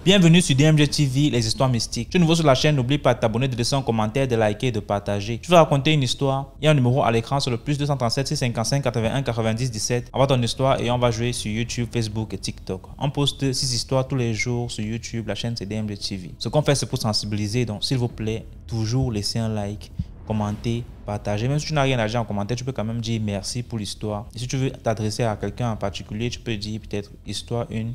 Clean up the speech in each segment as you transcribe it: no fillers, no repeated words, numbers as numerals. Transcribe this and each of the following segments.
Bienvenue sur DMG TV, les histoires mystiques. Si tu es nouveau sur la chaîne, n'oublie pas de t'abonner, de laisser un commentaire, de liker et de partager. Tu veux raconter une histoire? Il y a un numéro à l'écran sur le plus 237 655 81 90 17. Envoie ton histoire et on va jouer sur YouTube, Facebook et TikTok. On poste 6 histoires tous les jours sur YouTube, la chaîne c'est DMG TV. Ce qu'on fait c'est pour sensibiliser, donc s'il vous plaît, toujours laissez un like, commenter, partager. Même si tu n'as rien à dire en commentaire, tu peux quand même dire merci pour l'histoire. Et si tu veux t'adresser à quelqu'un en particulier, tu peux dire peut-être histoire 1.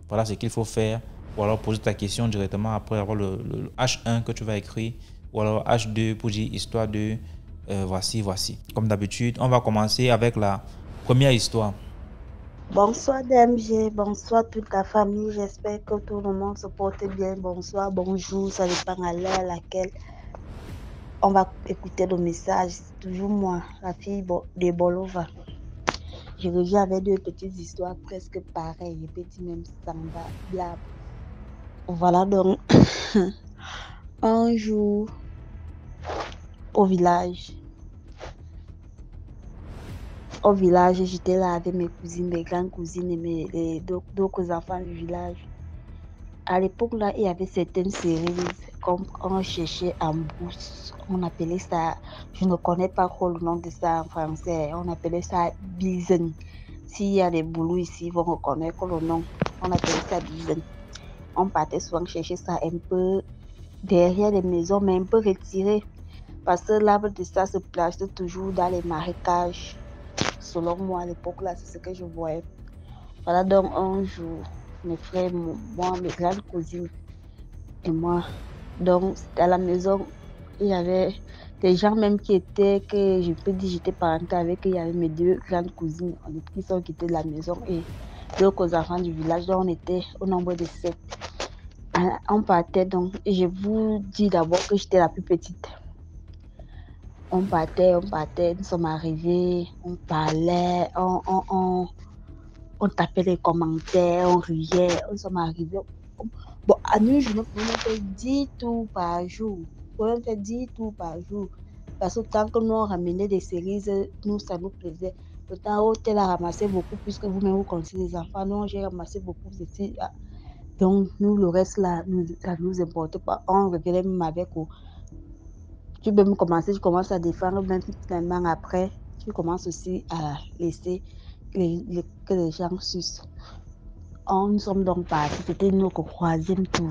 Voilà ce qu'il faut faire. Ou alors poser ta question directement après avoir le H1 que tu vas écrire. Ou alors H2 pour dire histoire 2. Voici. Comme d'habitude, on va commencer avec la première histoire. Bonsoir DMG, bonsoir toute la famille, j'espère que tout le monde se porte bien. Bonsoir, bonjour, ça dépend à l'heure à laquelle on va écouter le message. C'est toujours moi, la fille de Bolova. Je reviens avec deux petites histoires presque pareilles, je peux dire même semblables. Voilà donc, un jour au village. Au village, j'étais là avec mes cousines, mes grandes cousines et les d'autres enfants du village. À l'époque, là, il y avait certaines cerises comme on cherchait en brousse. On appelait ça, je ne connais pas trop le nom de ça en français, on appelait ça bisen. S'il y a des boulous ici, ils vont reconnaître le nom. On appelait ça bisen. On partait souvent chercher ça un peu derrière les maisons, mais un peu retiré. Parce que l'arbre de ça se plaçait toujours dans les marécages. Selon moi, à l'époque, là, c'est ce que je voyais. Voilà donc un jour, mes frères, moi, mes grandes cousines et moi. Donc, à la maison, il y avait des gens même qui étaient, que je peux dire, j'étais parentée avec, il y avait mes deux grandes cousines qui sont quittées de la maison et d'autres enfants du village. Donc, on était au nombre de 7. On partait donc, et je vous dis d'abord que j'étais la plus petite. On partait, nous sommes arrivés, on parlait, on tapait les commentaires, on riait, on sommes arrivés. Bon, à nous, je ne pouvais faire 10 tours par jour. Je pouvais faire 10 tours par jour. Parce que tant que nous on ramenait des cerises, nous, ça nous plaisait. Le temps où elle a ramassé beaucoup, puisque vous-même vous connaissez les enfants, non, j'ai ramassé beaucoup. Donc, nous, le reste là, ça ne nous importe pas. On revenait même avec. Tu peux me commencer, tu commences à défendre, même finalement après, tu commences aussi à laisser que les gens sucent. Nous sommes donc partis, c'était notre 3e tour.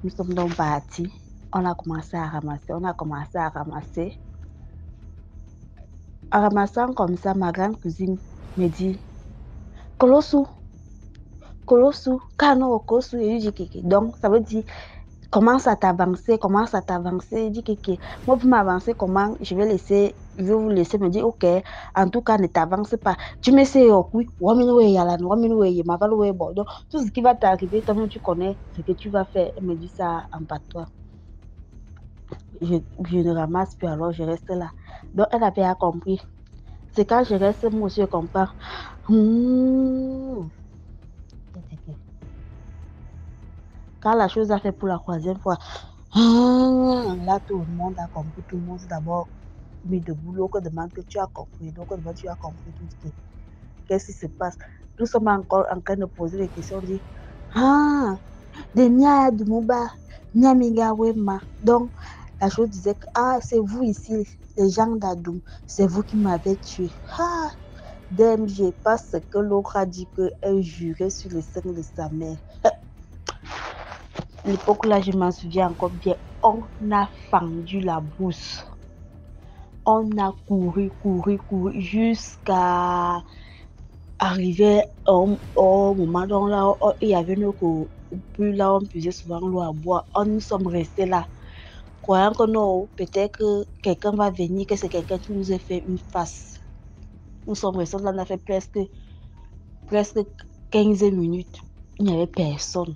Nous sommes donc partis, on a commencé à ramasser. En ramassant comme ça, ma grande cousine me dit, Kolosu, Kano, Kosu, et je dis Kiki. Donc, ça veut dire, commence à t'avancer. Il dit Kiki, moi, pour m'avancer, comment je vais vous laisser me dire, ok, en tout cas, ne t'avance pas. Tu me sais, donc, tout ce qui va t'arriver, toi-même, tu connais ce que tu vas faire. Elle me dit ça en patois. Je ne ramasse plus, alors je reste là. Donc, elle avait compris. C'est quand je reste, moi aussi, je comprends. Quand la chose a fait pour la 3e fois, là, tout le monde a compris. Tout le monde s'est d'abord mis debout. L'autre demande que tu as compris. L'autre demande tu as compris tout ce qui. Qu'est-ce qui se passe? Nous sommes encore en train de poser des questions. On dit, de Nia Dumouba, Nia Miga Wema. Donc, la chose disait que, c'est vous ici, les gens d'Adoum, c'est vous qui m'avez tué. DMG, parce que l'autre a dit qu'elle jurait sur le sang de sa mère. L'époque là, je m'en souviens encore bien. On a fendu la brousse. On a couru jusqu'à arriver au moment où là, il y avait nos plus là, on puisait souvent l'eau à boire. Nous sommes restés là, croyant que non, peut-être que quelqu'un va venir, que c'est quelqu'un qui nous a fait une face. Nous sommes restés là, on a fait presque 15 minutes. Il n'y avait personne.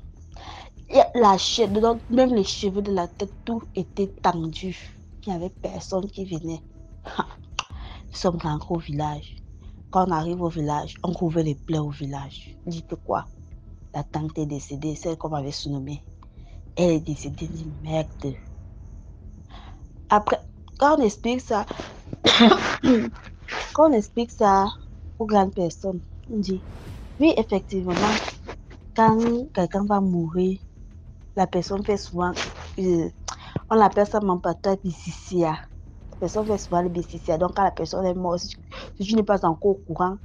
Même les cheveux de la tête, tout était tendu. Il n'y avait personne qui venait. Nous sommes rentrés au village. Quand on arrive au village, on couvre les plaies au village. Dites quoi? La tante est décédée, celle qu'on m'avait surnommée. Elle est décédée, dit merde. Après, quand on explique ça, aux grandes personnes, on dit, oui, effectivement, quand quelqu'un va mourir, la personne fait souvent, on l'appelle ça mon patois bicicia. La personne fait souvent le bicicia. Donc, quand la personne est morte, si tu n'es pas encore au courant,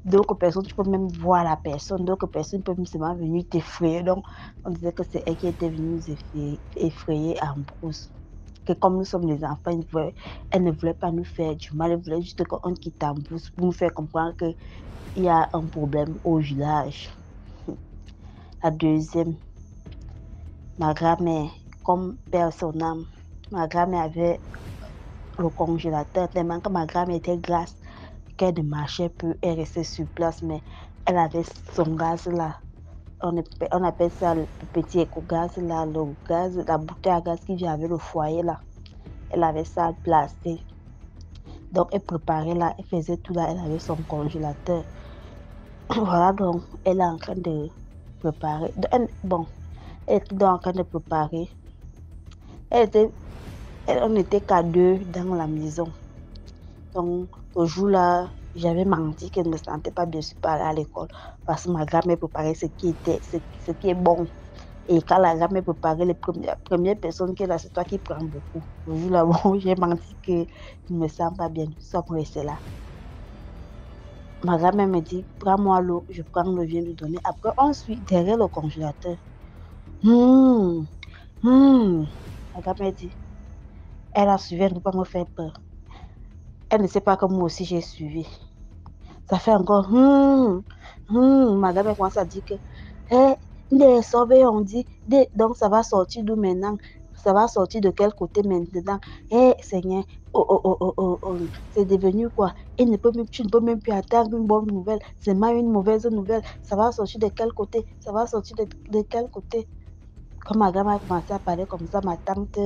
d'autres personnes, tu peux même voir la personne. D'autres personnes peuvent seulement venir t'effrayer. Donc, on disait que c'est elle qui était venue nous effrayer en brousse. Que comme nous sommes les enfants, elle ne voulait pas nous faire du mal. Elle voulait juste qu'on quitte en brousse pour nous faire comprendre qu'il y a un problème au village. La deuxième, ma grand-mère, comme père son âme, ma grand-mère avait le congélateur, tellement que ma grand-mère était grasse, qu'elle ne marchait plus, elle restait sur place, mais elle avait son gaz là. On appelle ça le petit éco-gaz là, le gaz, la bouteille à gaz qui vient avec le foyer là. Elle avait ça placé. Donc elle préparait là, elle faisait tout là, elle avait son congélateur. Voilà, donc elle est en train de préparer. Elle était donc en train de préparer. On n'était qu'à deux dans la maison. Donc, au jour là, j'avais menti que je ne me sentais pas bien sûr aller à l'école parce que ma grand-mère préparait ce qui est bon. Et quand la grand-mère préparait les premières personnes qui est là, c'est toi qui prends beaucoup. Au jour là, bon, j'ai menti que je ne me sens pas bien, ça pour rester là. Ma grand-mère me dit, prends-moi l'eau, je prends l'eau, viens lui donner. Après, on suit derrière le congélateur. La grand-mère dit, elle a suivi, elle ne peut pas me faire peur. Elle ne sait pas que moi aussi j'ai suivi. Ça fait encore ma grand-mère commence à dire que des sauvés on dit donc ça va sortir d'où maintenant, ça va sortir de quel côté maintenant. Seigneur, c'est devenu quoi? Tu ne peux même plus attendre une bonne nouvelle, c'est même une mauvaise nouvelle. Ça va sortir de quel côté? Ça va sortir de quel côté? Quand ma grand-mère a commencé à parler comme ça, ma tante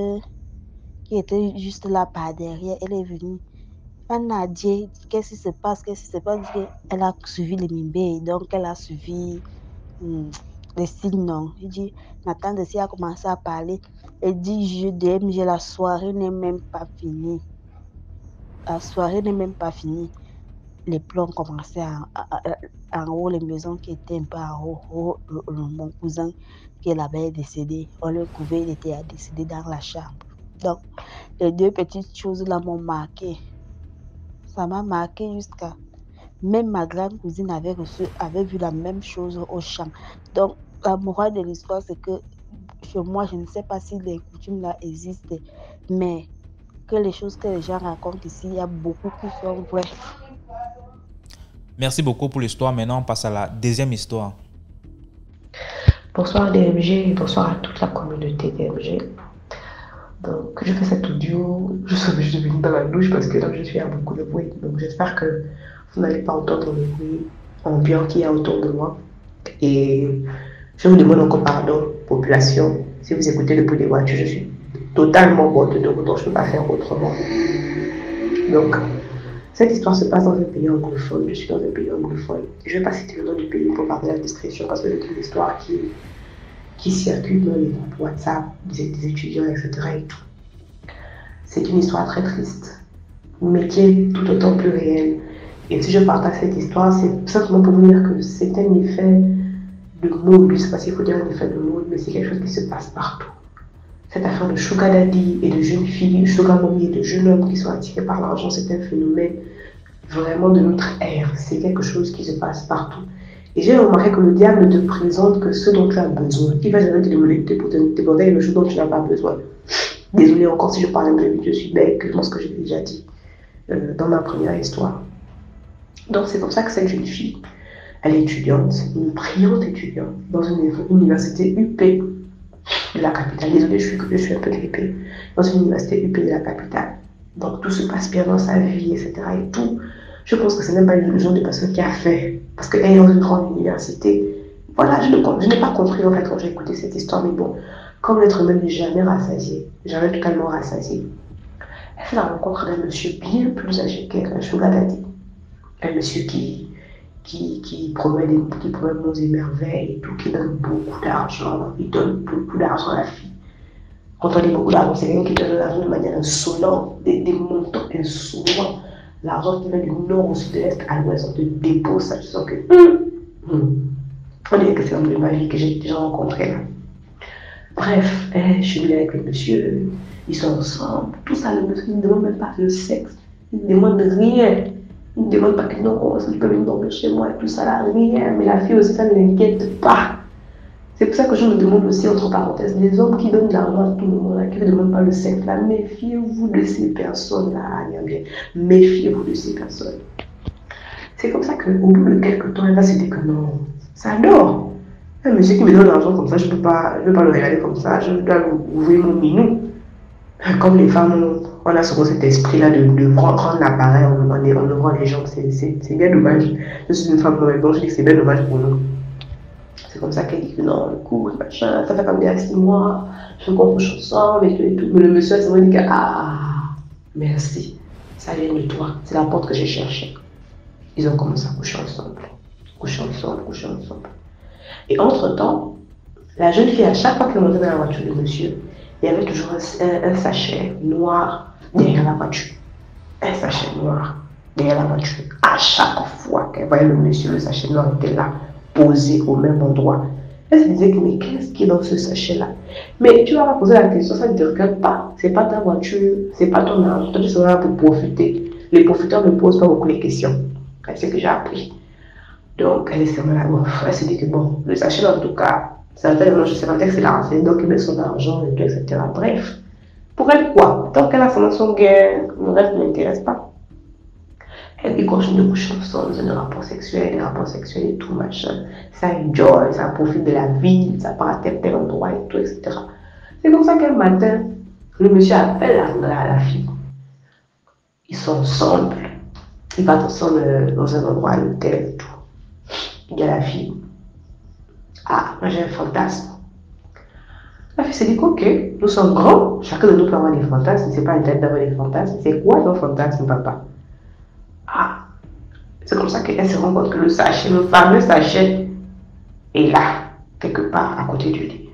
qui était juste là par derrière, elle est venue. Anna a dit, qu'est-ce qui se passe? Elle a suivi les mimbés, donc elle a suivi les signes, non. Il dit, ma tante aussi a commencé à parler. Elle dit, je DMG, la soirée n'est même pas finie. La soirée n'est même pas finie. Les plans commençaient en haut, les maisons qui étaient un peu en haut. Mon cousin qui est là-bas est décédé. On le couvait, il était décédé dans la chambre. Donc, les deux petites choses là m'ont marqué. Ça m'a marqué jusqu'à... Même ma grande cousine avait vu la même chose au champ. Donc, la morale de l'histoire, c'est que chez moi, je ne sais pas si les coutumes là existent, mais que les choses que les gens racontent ici, il y a beaucoup qui sont vraies. Merci beaucoup pour l'histoire. Maintenant, on passe à la deuxième histoire. Bonsoir DMG et bonsoir à toute la communauté DMG. Donc, je fais cet audio, je suis obligée de venir dans la douche parce que là, je suis à beaucoup de bruit. Donc, j'espère que vous n'allez pas entendre le bruit ambiant qu'il y a autour de moi. Et je vous demande encore pardon, population. Si vous écoutez le bruit des voitures, je suis totalement morte de route, donc je ne peux pas faire autrement. Donc, cette histoire se passe dans un pays anglophone. Je suis dans un pays anglophone. Je ne vais pas citer le nom du pays pour parler de la discrétion parce que c'est une histoire qui circule dans les groupes WhatsApp des étudiants, etc. et tout. C'est une histoire très triste, mais qui est tout autant plus réelle. Et si je partage cette histoire, c'est simplement pour vous dire que c'est un effet de mode. Je ne sais pas s'il faut dire un effet de mode, mais c'est quelque chose qui se passe partout. Cette affaire de sugar daddy et de jeunes filles, sugar mommy et de jeunes hommes qui sont attirés par l'argent, c'est un phénomène vraiment de notre ère. C'est quelque chose qui se passe partout. Et j'ai remarqué que le diable ne te présente que ce dont tu as besoin. Il va jamais te demander pour te demander une chose dont tu n'as pas besoin. Désolée encore si je parle un peu vite, je suis bête, je pense que j'ai déjà dit dans ma première histoire. Donc c'est comme ça que cette jeune fille, elle est étudiante, une brillante étudiante, dans une université UP de la capitale. Désolée, je suis un peu grippée. Dans une université UP de la capitale. Donc tout se passe bien dans sa vie, etc. Et tout. Je pense que ce n'est pas une genre de personne qui a fait. Parce qu'elle est dans une grande université. Voilà, je n'ai pas compris en fait quand j'ai écouté cette histoire. Mais bon, comme l'être humain n'est jamais rassasié, jamais totalement rassasié, elle fait la rencontre d'un monsieur bien plus âgé qu'elle, un sugar daddy. Un monsieur qui promet monts et merveilles et tout, qui donne beaucoup d'argent. Il donne beaucoup d'argent à la fille. Quand on dit beaucoup d'argent, c'est quelqu'un qui donne l'argent de manière insolente, des montants insolents. L'argent qui vient du nord au sud-est à l'ouest, on te dépose ça, tu sens que On dirait que c'est l'homme de ma vie que j'ai déjà rencontré là. Bref, je suis venue avec le monsieur, ils sont ensemble, tout ça, le monsieur ne demande même pas le sexe, il ne demande rien. Il ne demande pas que non, il peut venir dormir chez moi et tout ça là, rien. Mais la fille aussi, ça ne l'inquiète pas. C'est pour ça que je me demande aussi, entre parenthèses, les hommes qui donnent de l'argent à tout le monde, là, qui ne demandent pas le sexe là, méfiez-vous de ces personnes-là, méfiez-vous de ces personnes. C'est comme ça qu'au bout de quelques temps, elle va se dire que non, ça dort. Un monsieur qui me donne l'argent comme ça, je ne peux pas le regarder comme ça, je dois ouvrir mon minou. Comme les femmes, on a souvent cet esprit-là de rendre l'appareil en ouvrant les jambes. C'est bien dommage. Je suis une femme nouvelle, donc je dis que c'est bien dommage pour nous. C'est comme ça qu'elle dit que non, le coup, machin, ça fait comme bien 6 mois, je veux qu'on couche ensemble et tout. Mais le monsieur, c'est vrai, dit que ah, merci, ça vient de toi, c'est la porte que j'ai cherchée. Ils ont commencé à coucher ensemble. Et entre-temps, la jeune fille, à chaque fois qu'elle montait dans la voiture de monsieur, il y avait toujours un sachet noir derrière la voiture. Un sachet noir derrière la voiture. À chaque fois qu'elle voyait le monsieur, le sachet noir était là, posé au même endroit. Elle se disait que mais qu'est-ce qui est dans ce sachet-là? Mais tu vas pas poser la question, ça ne te regarde pas. C'est pas ta voiture, c'est pas ton argent. Toi, tu seras là pour profiter. Les profiteurs ne posent pas beaucoup les questions. C'est ce que j'ai appris. Donc, elle est seulement là. Bon, elle se dit que bon, le sachet, en tout cas, ça fait je sais pas que c'est là, donc il met son argent, et tout, etc. Bref, pour elle, quoi? Tant qu'elle a son gain, le reste ne l'intéresse pas. Elle continue de coucher ensemble, des rapports sexuels et tout, machin. Ça enjoy, ça profite de la vie, ça part à tel endroit et tout, etc. C'est comme ça qu'un matin, le monsieur appelle la fille. Ils sont ensemble. Ils partent ensemble dans un endroit à l'hôtel et tout. Il y a la fille. Ah, moi j'ai un fantasme. La fille s'est dit ok, nous sommes grands, chacun de nous peut avoir des fantasmes, c'est pas interdit d'avoir des fantasmes. C'est quoi ton fantasme, papa? Ah, c'est comme ça qu'elle se rend compte que le sachet, le fameux sachet, est là, quelque part à côté du lit.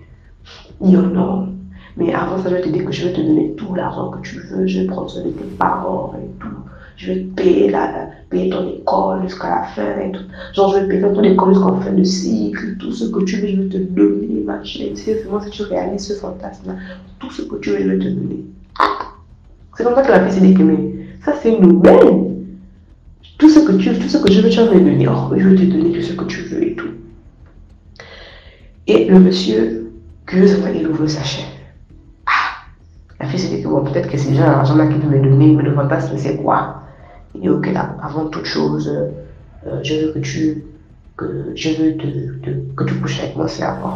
Il dit oh non, mais avant ça, je vais te dire que je vais te donner tout l'argent que tu veux, je vais prendre soin de tes parents et tout. Je vais te payer ton école jusqu'à la fin et tout. Genre, je vais payer ton école jusqu'à la fin de cycle, tout ce que tu veux, je vais te donner, machin. C'est vraiment si tu réalises ce fantasme-là, tout ce que tu veux, je vais te donner. C'est comme ça que la fille s'est dit que, mais ça c'est une aubaine. Tout ce que je veux, tu vas me donner. Oh, je vais te donner tout ce que tu veux et tout. Et le monsieur, curieusement, il ouvre le sachet. Ah, la fille s'est dit que bon, peut-être que c'est déjà l'argent là qu'il peut me donner, mais le fantasme c'est quoi? Il dit ok là, avant toute chose, je veux que tu couches avec mon cerveau.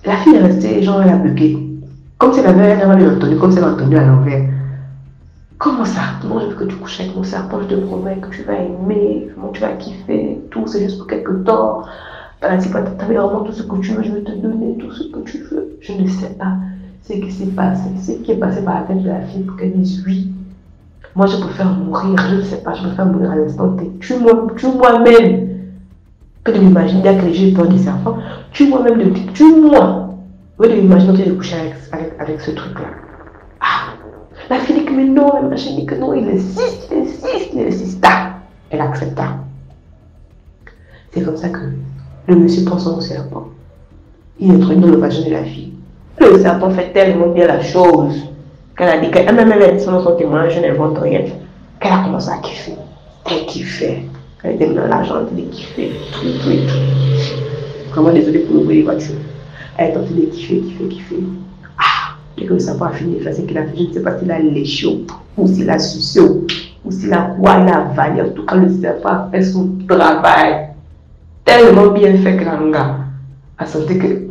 La fille est restée, genre elle a bugué. Comme si elle avait entendu, comme si elle avait entendu à l'envers. Comment ça? Non, je veux que tu couches avec mon serpent, je te promets que tu vas aimer, comment tu vas kiffer, tout, c'est juste pour quelque temps. Tu avais vraiment tout ce que tu veux, je vais te donner tout ce que tu veux. Je ne sais pas ce qui s'est passé, ce qui est passé par la tête de la fille pour qu'elle dise oui. Moi, je préfère mourir, je ne sais pas, je préfère mourir à l'instant T. Tue-moi même. Que de m'imaginer que j'ai peur des serpents. Tue-moi même, tue-moi. Oui, de m'imaginer de coucher avec ce truc-là. Ah, la fille dit que mais non, la machin dit que non, il insiste. Elle accepta. C'est comme ça que le monsieur prend son serpent. Il introduit dans le vagin de la fille. Le serpent fait tellement bien la chose qu'elle a dit qu'elle même elle a dit son témoin, je n'invente rien. Qu'elle a commencé à kiffer. Elle kiffait. Elle était dans l'argent, elle kiffait. Tout. Vraiment désolé pour l'ouvrir les voitures. Elle est en train de kiffer. Ah, et que le serpent a fini de faire ce qu'il a fait. Je ne sais pas s'il a léché ou s'il a sucé ou s'il a quoi, il a avalé. En tout cas, le serpent a fait son travail tellement bien fait que la longa a senti que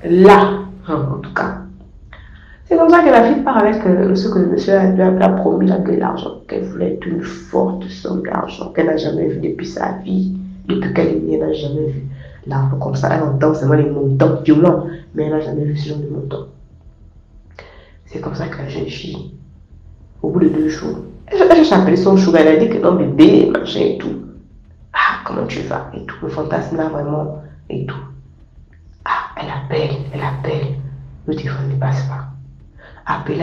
là, en tout cas. C'est comme ça que la fille part avec ce que le monsieur lui a promis, de l'argent, qu'elle voulait une forte somme d'argent qu'elle n'a jamais vu depuis sa vie, depuis qu'elle est née, elle n'a jamais vu l'argent comme ça. Elle entend seulement les montants violents, mais elle n'a jamais vu ce genre de montants. C'est comme ça que la jeune fille, au bout de 2 jours, elle a appelé son chou, elle a dit que non, bébé, machin et tout. Ah, comment tu vas et tout, le fantasme là vraiment et tout. Ah, elle appelle, le téléphone ne passe pas. Appeler,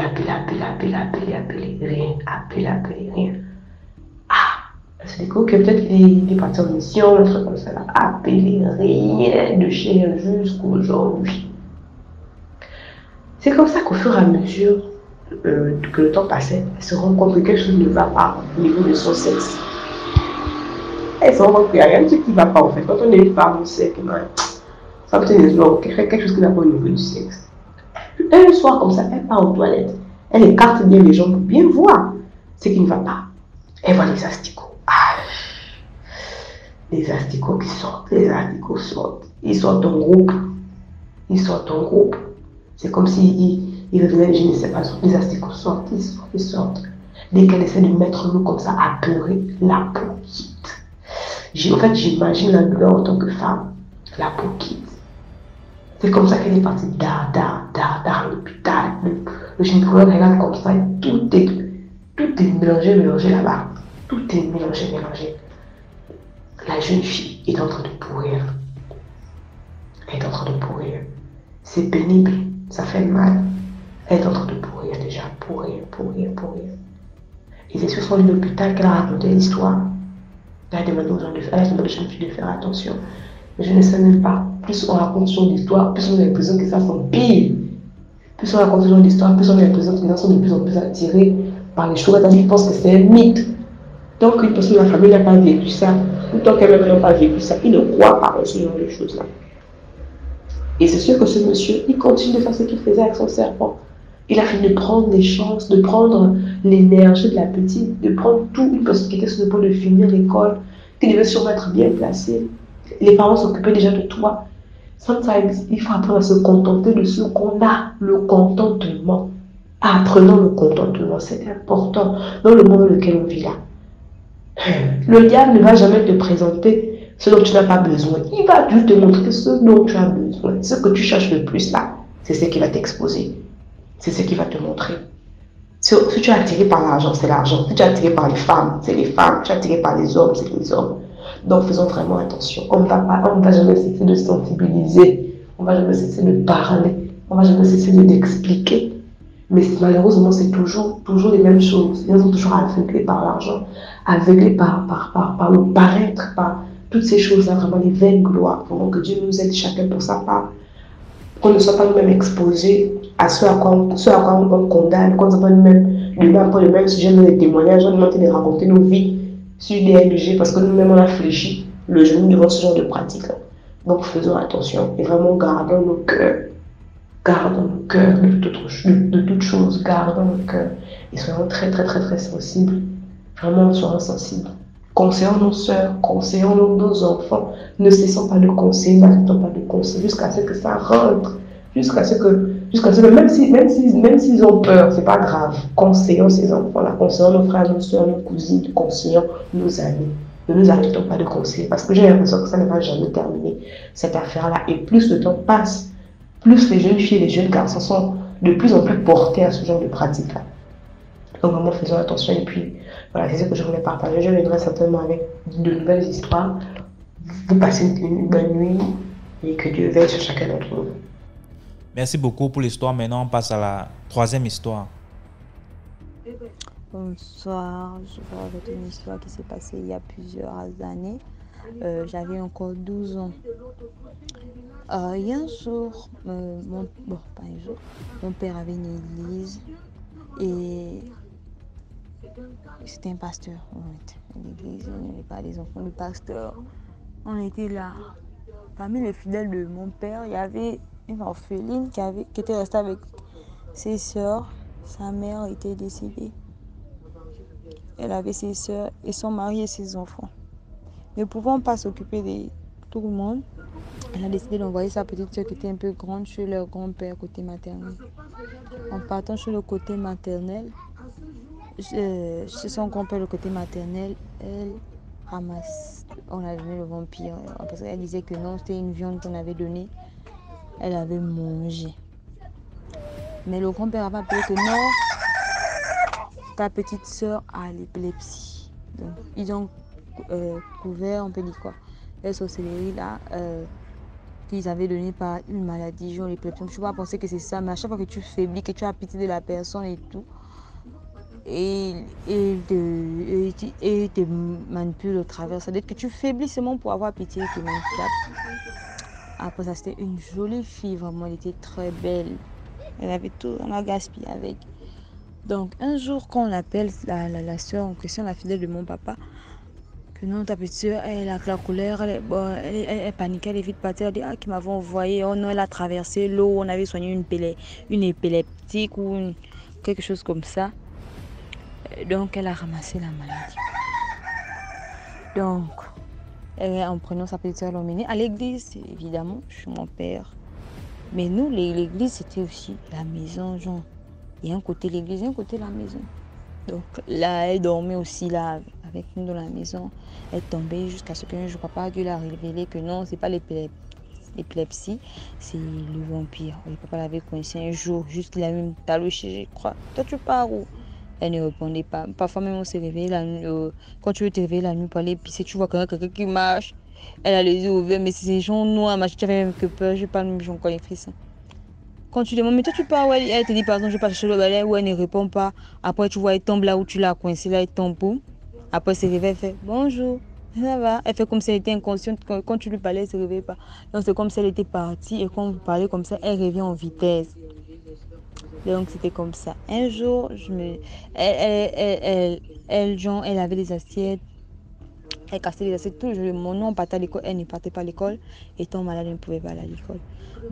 rien. Ah, elle se découvre que peut-être il est parti en mission, un truc comme ça, là, appelé rien de chez jusqu'aujourd'hui. C'est comme ça qu'au fur et à mesure que le temps passait, elle se rend compte que quelque chose ne va pas au niveau de son sexe. Elle se rend compte qu'il n'y a rien de ce qui ne va pas en fait. Quand on est une femme, on sait que ça peut être quelque chose qui n'a pas au niveau du sexe. Un soir comme ça, elle part aux toilettes. Elle écarte bien les jambes pour bien voir ce qui ne va pas. Elle voit les asticots. Ah, les asticots qui sortent, les asticots sortent. Ils sortent en groupe. Ils sortent en groupe. C'est comme s'ils revenaient, je ne sais pas, les asticots sortent, ils sortent. Dès qu'elle essaie de mettre l'eau comme ça, apeurée, la peau quitte. En fait, j'imagine la douleur en tant que femme. La peau quitte. C'est comme ça qu'elle est partie à l'hôpital. Le gynécologue regarde comme ça et tout est mélangé là-bas. Tout est mélangé. La jeune fille est en train de pourrir. Elle est en train de pourrir. C'est pénible, ça fait mal. Elle est en train de pourrir déjà, pourrir. Et c'est sur son lit d'hôpital qu'elle a raconté l'histoire. Elle a demandé aux jeunes filles de faire attention. Mais je ne sais même pas. Plus on raconte son histoire, plus on a l'impression que ça s'empire. Plus on raconte son histoire, plus on a l'impression que les gens sont de plus en plus attirés par les choses. Ils pensent que c'est un mythe. Tant qu'une personne de la famille n'a pas vécu ça, ou tant qu'elle-même n'a pas vécu ça, il ne croit pas à ce genre de choses-là. Et c'est sûr que ce monsieur, il continue de faire ce qu'il faisait avec son serpent. Il a fini de prendre des chances, de prendre l'énergie de la petite, de prendre tout, une personne qui était sur le point de finir l'école, qui devait sûrement être bien placée. Les parents s'occupaient déjà de toi. Sometimes, il faut apprendre à se contenter de ce qu'on a, le contentement. Apprenons le contentement, c'est important dans le monde dans lequel on vit là. Le diable ne va jamais te présenter ce dont tu n'as pas besoin. Il va juste te montrer ce dont tu as besoin. Ce que tu cherches le plus là, c'est ce qui va t'exposer. C'est ce qui va te montrer. Si tu es attiré par l'argent, c'est l'argent. Si tu es attiré par les femmes, c'est les femmes. Si tu es attiré par les hommes, c'est les hommes. Donc faisons vraiment attention. On ne va jamais cesser de sensibiliser. On ne va jamais cesser de parler. On ne va jamais cesser d'expliquer. Mais malheureusement, c'est toujours les mêmes choses. Ils sont toujours aveuglés par l'argent, aveuglés par le paraître, par toutes ces choses-là, vraiment les vaines gloires. Vraiment que Dieu nous aide chacun pour sa part. Qu'on ne soit pas nous-mêmes exposés à ce à quoi on condamne, qu'on ne soit pas nous-mêmes pour le même sujet, dans les témoignages, on demande de raconter nos vies sur des LG parce que nous-mêmes on a fléchi le genou devant ce genre de pratique. Donc faisons attention et vraiment gardons nos cœurs. Gardons nos cœurs de toutes choses, gardons nos cœurs et soyons très sensibles. Vraiment, soyons sensibles. Conseillons nos sœurs, conseillons nos enfants. Ne cessons pas de conseiller, n'arrêtons pas de conseiller jusqu'à ce que ça rentre. Jusqu'à ce que même s'ils ont peur, c'est pas grave. Conseillons ces enfants-là, conseillons nos frères, nos sœurs, nos cousines, conseillons nos amis. Ne nous arrêtons pas de conseiller parce que j'ai l'impression que ça ne va jamais terminer, cette affaire-là. Et plus le temps passe, plus les jeunes filles et les jeunes garçons sont de plus en plus portés à ce genre de pratique-là. Donc vraiment faisons attention et puis voilà, c'est ce que je voulais partager. Je viendrai certainement avec de nouvelles histoires. Vous passez une bonne nuit et que Dieu veille sur chacun d'entre vous. Merci beaucoup pour l'histoire. Maintenant, on passe à la troisième histoire. Bonsoir, je vais raconter une histoire qui s'est passée il y a plusieurs années. J'avais encore 12 ans. Il y a un jour, mon père avait une église et c'était un pasteur. L'église, il n'y avait pas des enfants de pasteur. On était là. Parmi les fidèles de mon père, il y avait une orpheline qui était restée avec ses sœurs. Sa mère était décédée. Elle avait ses sœurs et son mari et ses enfants. Ne pouvant pas s'occuper de tout le monde, elle a décidé d'envoyer sa petite sœur qui était un peu grande chez leur grand-père côté maternel. En partant sur le côté maternel, chez son grand-père le côté maternel, elle ramasse. On a donné le vampire parce qu'elle disait que non, c'était une viande qu'on avait donnée. Elle avait mangé. Mais le grand-père avait appelé que non, ta petite sœur a l'épilepsie. Donc, ils ont couvert, on peut dire quoi, la sorcellerie là, qu'ils avaient donné par une maladie, genre l'épilepsie. Je ne peux pas penser que c'est ça, mais à chaque fois que tu faiblis, que tu as pitié de la personne et tout, et il te manipule au travers. Ça veut dire que tu faiblis seulement pour avoir pitié et te manipule. Après ça, c'était une jolie fille, vraiment, elle était très belle. Elle avait tout, on a gaspillé avec. Donc, un jour, quand on appelle la soeur en question, la fidèle de mon papa, que non, ta petite soeur, elle a la colère, elle paniquait, elle est vite partie, elle a dit, ah, qui m'avait envoyé, oh non, elle a traversé l'eau, on avait soigné une épileptique ou quelque chose comme ça. Donc, elle a ramassé la maladie. Donc, en prenant sa petite soeur, l'emmener à l'église, évidemment, chez mon père. Mais nous, l'église, c'était aussi la maison, genre. Il y a un côté l'église et un côté la maison. Donc là, elle dormait aussi là avec nous dans la maison. Elle tombait jusqu'à ce qu'un jour, papa a dû la révéler que non, c'est pas l'épilepsie, c'est le vampire. Et papa l'avait coincé un jour, juste il a même taloché, je crois. Toi, tu pars où? Elle ne répondait pas. Parfois même, on s'est réveillé la nuit. Quand tu veux te réveiller la nuit pour aller pisser, tu vois quelqu'un qui marche. Elle a les yeux ouverts, mais c'est des gens noirs. Tu avais même que peur. Je parle même, j'ai encore les frissons. Quand tu demandes, mais toi tu pars où elle te dit, par exemple, je passe chercher le balai, où elle ne répond pas. Après, tu vois, elle tombe là où tu l'as coincée, là, elle tombe. Boum. Après, elle se réveille, elle fait bonjour, ça va. Elle fait comme si elle était inconsciente. Quand tu lui parlais, elle ne se réveille pas. Donc, c'est comme si elle était partie. Et quand vous parlez comme ça, elle revient en vitesse. Donc, c'était comme ça. Un jour, elle avait des assiettes. Elle cassait les assiettes tout. Mon nom partait à l'école. Elle ne partait pas à l'école. Étant malade, elle ne pouvait pas aller à l'école.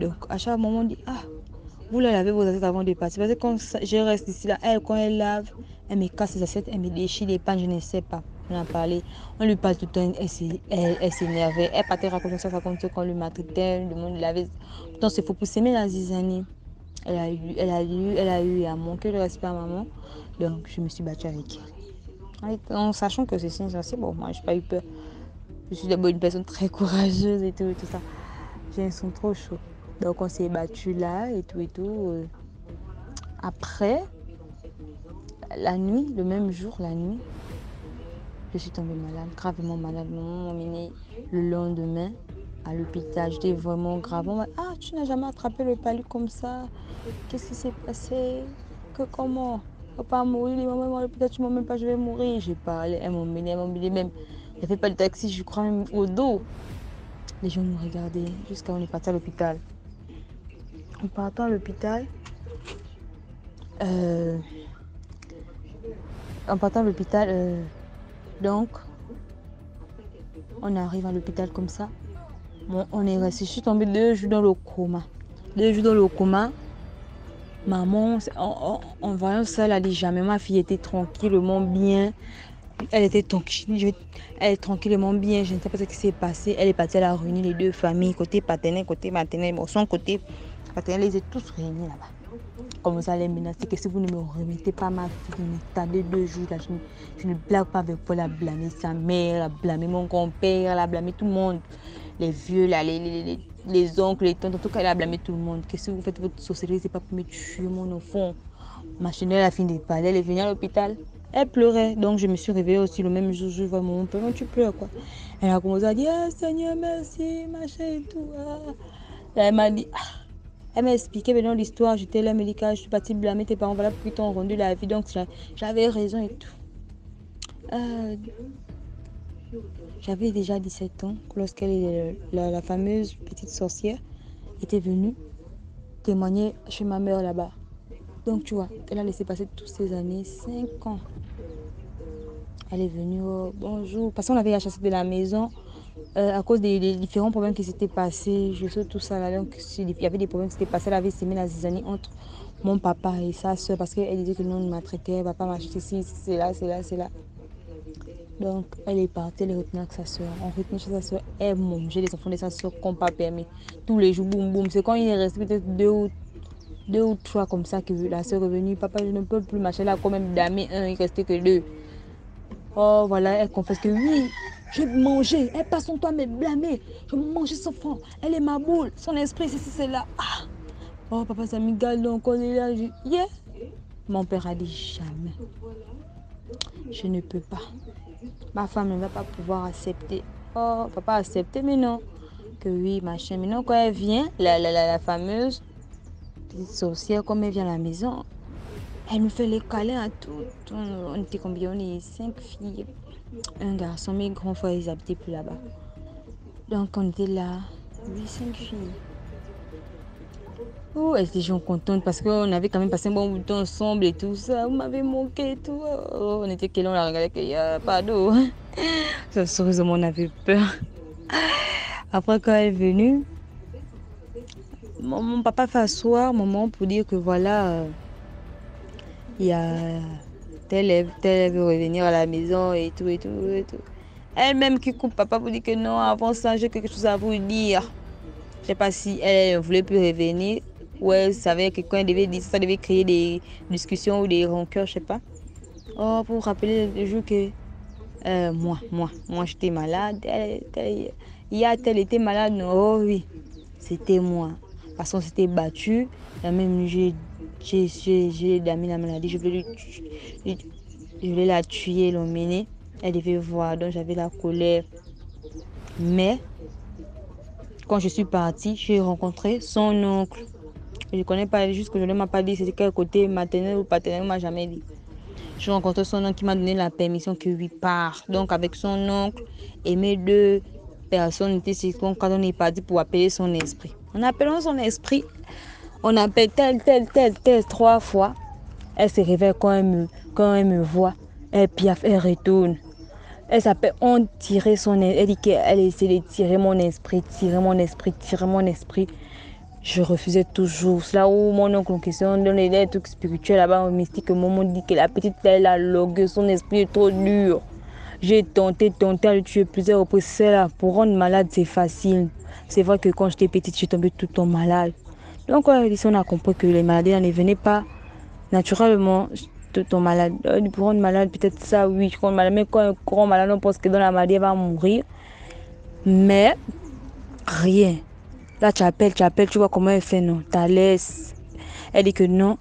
Donc, à chaque moment, on dit, ah, vous la lavez vos assiettes avant de partir. Parce que quand je reste ici, là, elle, quand elle lave, elle me casse les assiettes, elle me déchire les pannes, je ne sais pas. On a parlé. On lui parle tout le temps, elle s'énervait. Elle partait raconter ça, raconter qu'on lui maltraitait, le monde lavait. Pourtant, c'est faux pour s'aimer la zizanie. Elle a eu à manquer de respect à maman. Donc, je me suis battue avec elle. En sachant que c'est censé, bon, moi, je n'ai pas eu peur. Je suis d'abord une personne très courageuse et tout ça. J'ai un son trop chaud. Donc, on s'est battu là et tout et tout. Après, la nuit, le même jour, la nuit, je suis tombée malade, gravement malade. Maman m'a emmenée le lendemain à l'hôpital. J'étais vraiment gravement. Ah, tu n'as jamais attrapé le palu comme ça? Qu'est-ce qui s'est passé? Comment? Papa a mouru, les mamans à l'hôpital, tu ne m'as même pas, je vais mourir. J'ai parlé, elle m'a emmené même. Il n'y avait pas de taxi, je crois même au dos. Les gens nous regardaient jusqu'à on est parti à l'hôpital. En partant à l'hôpital, donc, on arrive à l'hôpital comme ça. Bon, on est resté, je suis tombée 2 jours dans le coma. 2 jours dans le coma. Maman, en voyant ça, elle a dit jamais. Ma fille était tranquillement bien. Elle était tranquillement bien. Je ne sais pas ce qui s'est passé. Elle est partie à la réunir les deux familles, côté paternel, côté maternel. Bon, son côté paternel, ils étaient tous réunis là-bas. Comme ça, elle est menacée que si vous ne me remettez pas ma fille, m'attendez 2 jours. Là, je ne blague pas avec vous. Elle a blâmé sa mère, elle a blâmé mon grand-père, elle a blâmé tout le monde. Les vieux, là, les oncles, les tantes, en tout cas, elle a blâmé tout le monde. Qu'est-ce que vous faites votre société, c'est pas pour me tuer, mon enfant. Ma chenille, elle a fini de parler, elle est venue à l'hôpital. Elle pleurait, donc je me suis réveillée aussi le même jour. Je vois mon père, tu pleures quoi. Elle a commencé à dire, ah, Seigneur, merci, machin et tout. Ah. Elle m'a dit, ah. Elle m'a expliqué maintenant l'histoire. J'étais là, médicale, je suis partie blâmer tes parents, voilà pourquoi ils t'ont rendu la vie. Donc j'avais raison et tout. J'avais déjà 17 ans la fameuse petite sorcière était venue témoigner chez ma mère là-bas. Donc tu vois, elle a laissé passer toutes ces années, 5 ans. Elle est venue, oh, bonjour, parce qu'on avait chassé de la maison à cause des différents problèmes qui s'étaient passés. Je sais tout ça là, donc il y avait des problèmes qui s'étaient passés. Elle avait sémé la zizanie entre mon papa et sa soeur parce qu'elle disait que nous on maltraitait, papa m'a acheté ici, c'est là. Donc, elle est partie, elle est retenue avec sa soeur. On retenait chez sa soeur, elle mangeait les enfants de sa soeur qu'on pas permis. Tous les jours, boum, boum. C'est quand il est resté peut-être 2 ou 3 comme ça que la soeur est venue. Papa, je ne peux plus marcher là, quand même damé un, il restait que 2. Oh, voilà, elle confesse que oui, je mangeais. Elle passe son temps à me blâmer. Je mangeais son enfant. Elle est ma boule. Son esprit, c'est là. Ah. Oh, papa, ça me gale encore là. Yeah. Mon père a dit jamais. Je ne peux pas. Ma femme ne va pas pouvoir accepter. Oh, papa a accepté, mais non. Que oui, machin. Maintenant, quand elle vient, la fameuse petite sorcière, comme elle vient à la maison, Elle me fait les câlins à tout. On était combien? On est 5 filles, un garçon. Mes grands frères, ils habitaient plus là-bas. Donc on était là, 8, 5 filles. Oh, elles étaient gens contentes parce qu'on avait quand même passé un bon bout de temps ensemble et tout ça. Vous m'avez manqué et tout. Oh, on était quel on la regardait qu'il n'y a pas d'eau. Sérieusement, on avait peur. Après, quand elle est venue, mon papa fait asseoir maman pour dire que voilà, il y a tel veut revenir à la maison et tout, et tout, et tout. Elle-même qui coupe papa pour dire que non, avant ça, j'ai quelque chose à vous dire. Je ne sais pas si elle ne voulait plus revenir ou elle savait que quand elle devait dire ça devait créer des discussions ou des rancœurs, je ne sais pas. Oh, pour vous rappeler le jour que moi j'étais malade. Elle était malade, non, oh oui, c'était moi. Parce qu'on s'était battu. La même nuit, j'ai damé la maladie. Je voulais la tuer, l'emmener. Elle devait voir, donc j'avais la colère. Mais quand je suis partie, j'ai rencontré son oncle. Je ne connais pas, juste que je ne m'a pas dit c'était quel côté maternel ou paternel, il ne m'a jamais dit. J'ai rencontré son oncle qui m'a donné la permission que lui part. Donc avec son oncle et mes deux personnes étaient sur quand on est parti pour appeler son esprit. En appelant son esprit, on appelle tel 3 fois. Elle se réveille quand elle me voit. Elle piaffe, elle retourne. Elle s'appelle, on tirait son esprit. Elle dit qu'elle essayait de tirer mon esprit. Je refusais toujours. C'est là où mon oncle en question donne des trucs spirituels là-bas, au mystique. Maman dit que la petite, elle a logué, son esprit est trop dur. J'ai tenté à le tuer plusieurs reprises. C'est là, pour rendre malade, c'est facile. C'est vrai que quand j'étais petite, je suis tombée tout le temps malade. Donc, on a compris que les maladies ne venaient pas naturellement tout le temps malade. Pour rendre malade, peut-être ça, oui, je rends malade. Mais quand on rend malade, on pense que dans la maladie, elle va mourir. Mais rien. Là, tu appelles, tu vois comment elle fait, non? Tu laisse. Elle dit que non.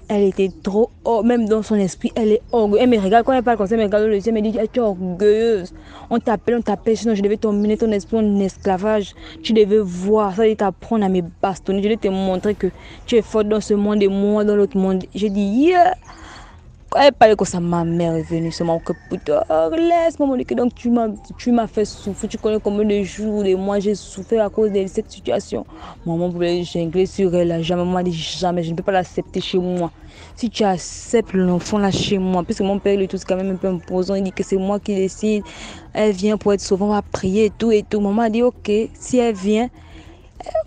Elle était trop, même dans son esprit, elle est orgueilleuse. Elle me regarde, quand elle parle comme ça, elle me regarde le ciel, elle me dit, tu es orgueilleuse. On t'appelle, sinon je devais t'emmener ton esprit en esclavage. Tu devais voir, ça devait t'apprendre à me bastonner. Je devais te montrer que tu es forte dans ce monde et moi dans l'autre monde. Je dis, yeah. Quand elle parlait comme ça, ma mère est venue, c'est mon putain, laisse-moi, donc tu m'as fait souffrir, tu connais combien de jours et moi j'ai souffert à cause de cette situation. Maman voulait jongler sur elle, là, jamais, maman dit jamais, je ne peux pas l'accepter chez moi. Si tu acceptes l'enfant là chez moi, puisque mon père il est tout quand même un peu imposant, il dit que c'est moi qui décide, elle vient pour être sauvée, on va prier et tout. Maman a dit ok, si elle vient,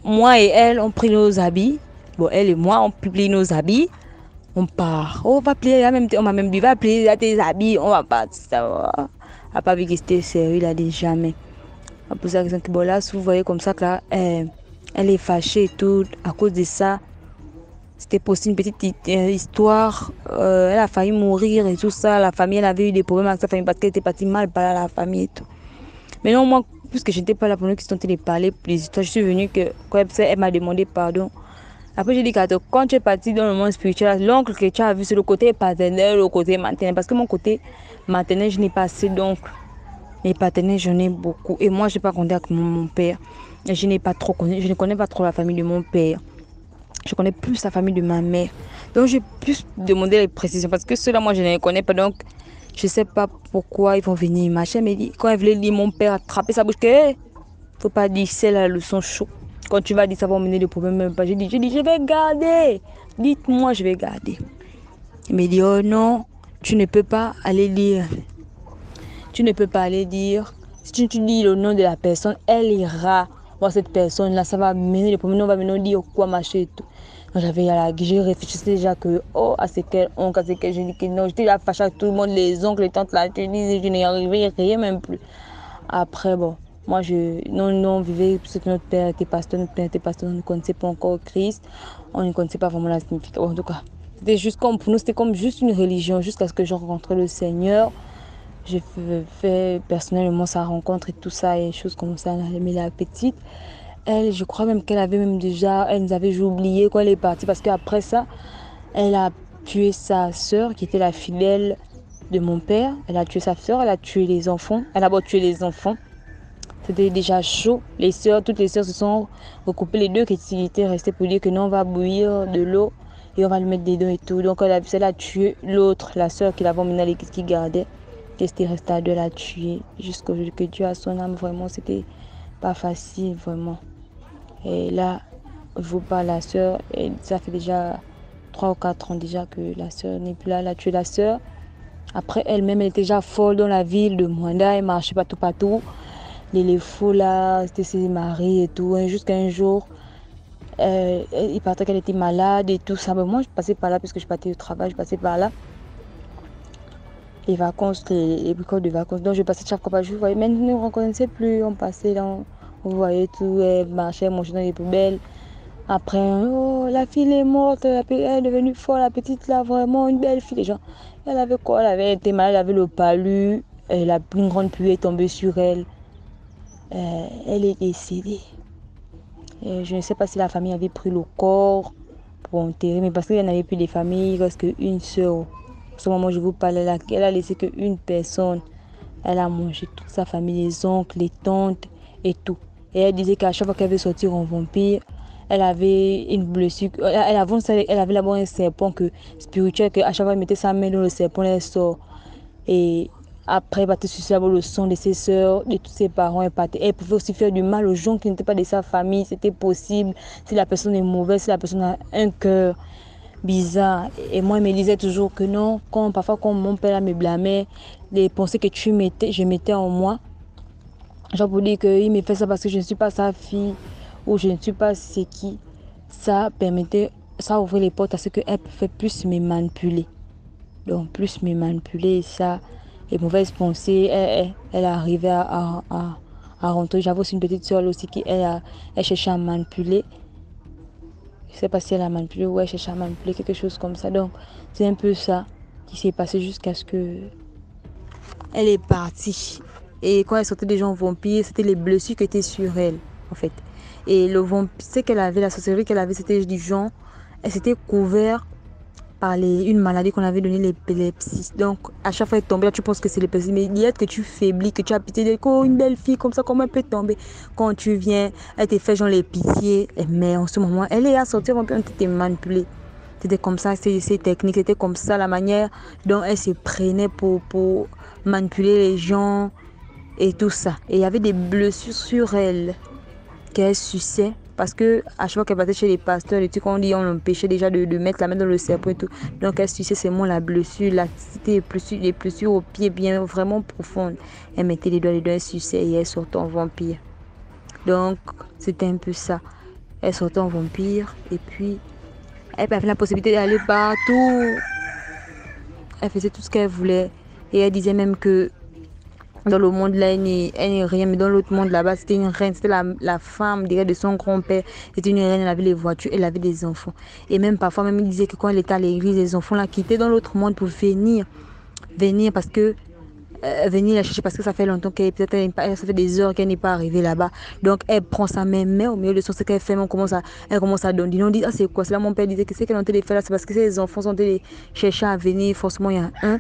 moi et elle, on prie nos habits, bon elle et moi, on plie nos habits. On part. On va plier, on m'a même dit, va plier tes habits, on va partir. Ça va. Elle pas vu que c'était sérieux, il a dit jamais. On pose la question que bon là, si vous voyez comme ça que là, elle est fâchée et tout, à cause de ça. C'était possible une petite histoire. Elle a failli mourir et tout ça. La famille, elle avait eu des problèmes avec sa famille parce qu'elle était partie mal par la famille et tout. Mais non, moi, puisque je n'étais pas là pour nous qui sont en train de parler pour les histoires, je suis venue que quand elle m'a demandé pardon. Après, j'ai dit que quand tu es parti dans le monde spirituel, l'oncle que tu as vu, c'est le côté paternel, le côté maternel. Parce que mon côté maternel, je n'ai pas assez d'oncles. Mais paternel, j'en ai beaucoup. Et moi, je n'ai pas contact avec mon père. Et je ne connais pas trop la famille de mon père. Je connais plus la famille de ma mère. Donc, j'ai plus demandé les précisions. Parce que ceux-là, moi, je ne les connais pas. Donc, je ne sais pas pourquoi ils vont venir. Ma chère me dit, quand elle voulait lire mon père attraper sa bouche, que faut pas dire, c'est la leçon chaude. Quand tu vas dire ça va mener des problèmes, même pas. J'ai dit, je vais garder. Dites-moi, je vais garder. Il me dit, oh non, tu ne peux pas aller lire. Tu ne peux pas aller dire. Si tu dis le nom de la personne, elle ira voir cette personne-là. Ça va mener des problèmes. On va venir dire quoi, machin et tout. J'ai réfléchi déjà que, à ce qu'elle oncle, à ce qu'elle. J'ai dit que non, j'étais là fâchée avec tout le monde, les oncles, les tantes, là. Je n'y arrivais rien même plus. Après, bon. Moi, on vivait, parce que notre père était pasteur, on ne connaissait pas encore Christ, on ne connaissait pas vraiment la signification. En tout cas, c'était juste comme, pour nous, c'était comme juste une religion, jusqu'à ce que j'ai rencontré le Seigneur. J'ai fait personnellement sa rencontre et tout ça, et choses comme ça, mais la petite, elle, je crois même qu'elle avait même déjà, elle nous avait oublié quand elle est partie, parce qu'après ça, elle a tué sa sœur, qui était la fidèle de mon père. Elle a tué sa sœur, elle a tué les enfants, elle a d'abord tué les enfants. C'était déjà chaud. Toutes les sœurs se sont recoupées, les deux qui étaient restées pour dire que non, on va bouillir de l'eau et on va lui mettre des dents et tout. Donc elle a tué l'autre, la soeur qui l'avait emmenée à l'église qui gardait. Qui était restée à deux, elle a tué. Jusqu'au jour que Dieu a son âme, vraiment, c'était pas facile, vraiment. Et là, je vous parle, la soeur, ça fait déjà 3 ou 4 ans déjà que la soeur n'est plus là. Elle a tué la soeur. Après, elle-même, elle était déjà folle dans la ville de Mwanda. Elle marchait partout. Les fous là, c'était ses maris et tout. Jusqu'à un jour, il partait qu'elle était malade et tout ça. Mais moi, je passais par là parce que je partais au travail, je passais par là. Les vacances, les bricoles de vacances. Donc, je passais chaque fois par jour. Mais nous ne nous reconnaissions plus. On passait là, on voyait tout. Elle marchait, elle mangeait dans les poubelles. Après, oh, la fille est morte, elle est devenue folle, la petite là, vraiment une belle fille. Les gens, elle avait quoi? Elle avait été malade, elle avait le palu, une grande pluie est tombée sur elle. Elle est décédée. Je ne sais pas si la famille avait pris le corps pour enterrer, mais parce qu'il n'y en avait plus de famille, il reste qu'une seule. En ce moment, je vous parle, elle a laissé qu'une personne. Elle a mangé toute sa famille, les oncles, les tantes et tout. Et elle disait qu'à chaque fois qu'elle veut sortir en vampire, elle avait une blessure. Elle avait là-bas un serpent spirituel, qu'à chaque fois elle mettait sa main dans le serpent, elle sort. Et après, elle battait sur le sang de ses soeurs, de tous ses parents. Elle pouvait aussi faire du mal aux gens qui n'étaient pas de sa famille. C'était possible. Si la personne est mauvaise, si la personne a un cœur bizarre. Et moi, elle me disait toujours que non, parfois quand mon père me blâmait, les pensées que je mettais en moi, genre pour dire qu'il me fait ça parce que je ne suis pas sa fille ou je ne suis pas c'est qui, ça ouvrait les portes à ce qu'elle pouvait plus me manipuler. Donc plus me manipuler, ça, les mauvaises pensées, elle arrivait à rentrer. J'avais aussi une petite soeur aussi qui elle cherchait à manipuler. Je ne sais pas si elle a manipulé ou elle cherchait à manipuler, quelque chose comme ça. Donc c'est un peu ça qui s'est passé jusqu'à ce que elle est partie. Et quand elle sortait des gens vampires, c'était les blessures qui étaient sur elle, en fait. Et le vampire, c'est qu'elle avait, la sorcellerie qu'elle avait, c'était du genre, elle s'était couverte par une maladie qu'on avait donnée, l'épilepsie. Donc, à chaque fois qu'elle tombait, là, tu penses que c'est l'épilepsie. Mais il y a que tu faiblis, que tu as pitié d'elle. Oh, une belle fille comme ça, comment elle peut tomber? Quand tu viens, elle te fait genre les pitiés. Mais en ce moment, elle est à sortir, on peut te manipuler. C'était comme ça, ces techniques, c'était comme ça, la manière dont elle se prenait pour manipuler les gens et tout ça. Et il y avait des blessures sur elle qu'elle suçait. Parce que à chaque fois qu'elle passait chez les pasteurs, les trucs qu'on dit, on l'empêchait déjà de mettre la main dans le serpent et tout. Donc elle suçait seulement la blessure, c'était les blessures au pied bien vraiment profondes. Elle mettait les doigts, elle suçait et elle sortait en vampire. Donc c'était un peu ça. Elle sortait en vampire et puis elle avait la possibilité d'aller partout. Elle faisait tout ce qu'elle voulait. Et elle disait même que dans le monde là, elle n'est rien, mais dans l'autre monde là-bas, c'était une reine, c'était la femme de son grand-père. C'était une reine, elle avait les voitures, elle avait des enfants. Et même parfois, même il disait que quand elle était à l'église, les enfants la quittaient dans l'autre monde pour venir parce que venir la chercher parce que ça fait longtemps ça fait des heures qu'elle n'est pas arrivée là-bas. Donc elle prend sa main au milieu de son ce qu'elle fait, elle commence à donner. On dit ah c'est quoi? C'est là mon père disait que c'est qu'elle est en train de faire là, c'est parce que ces enfants sont en train de chercher à venir. Forcément il y a un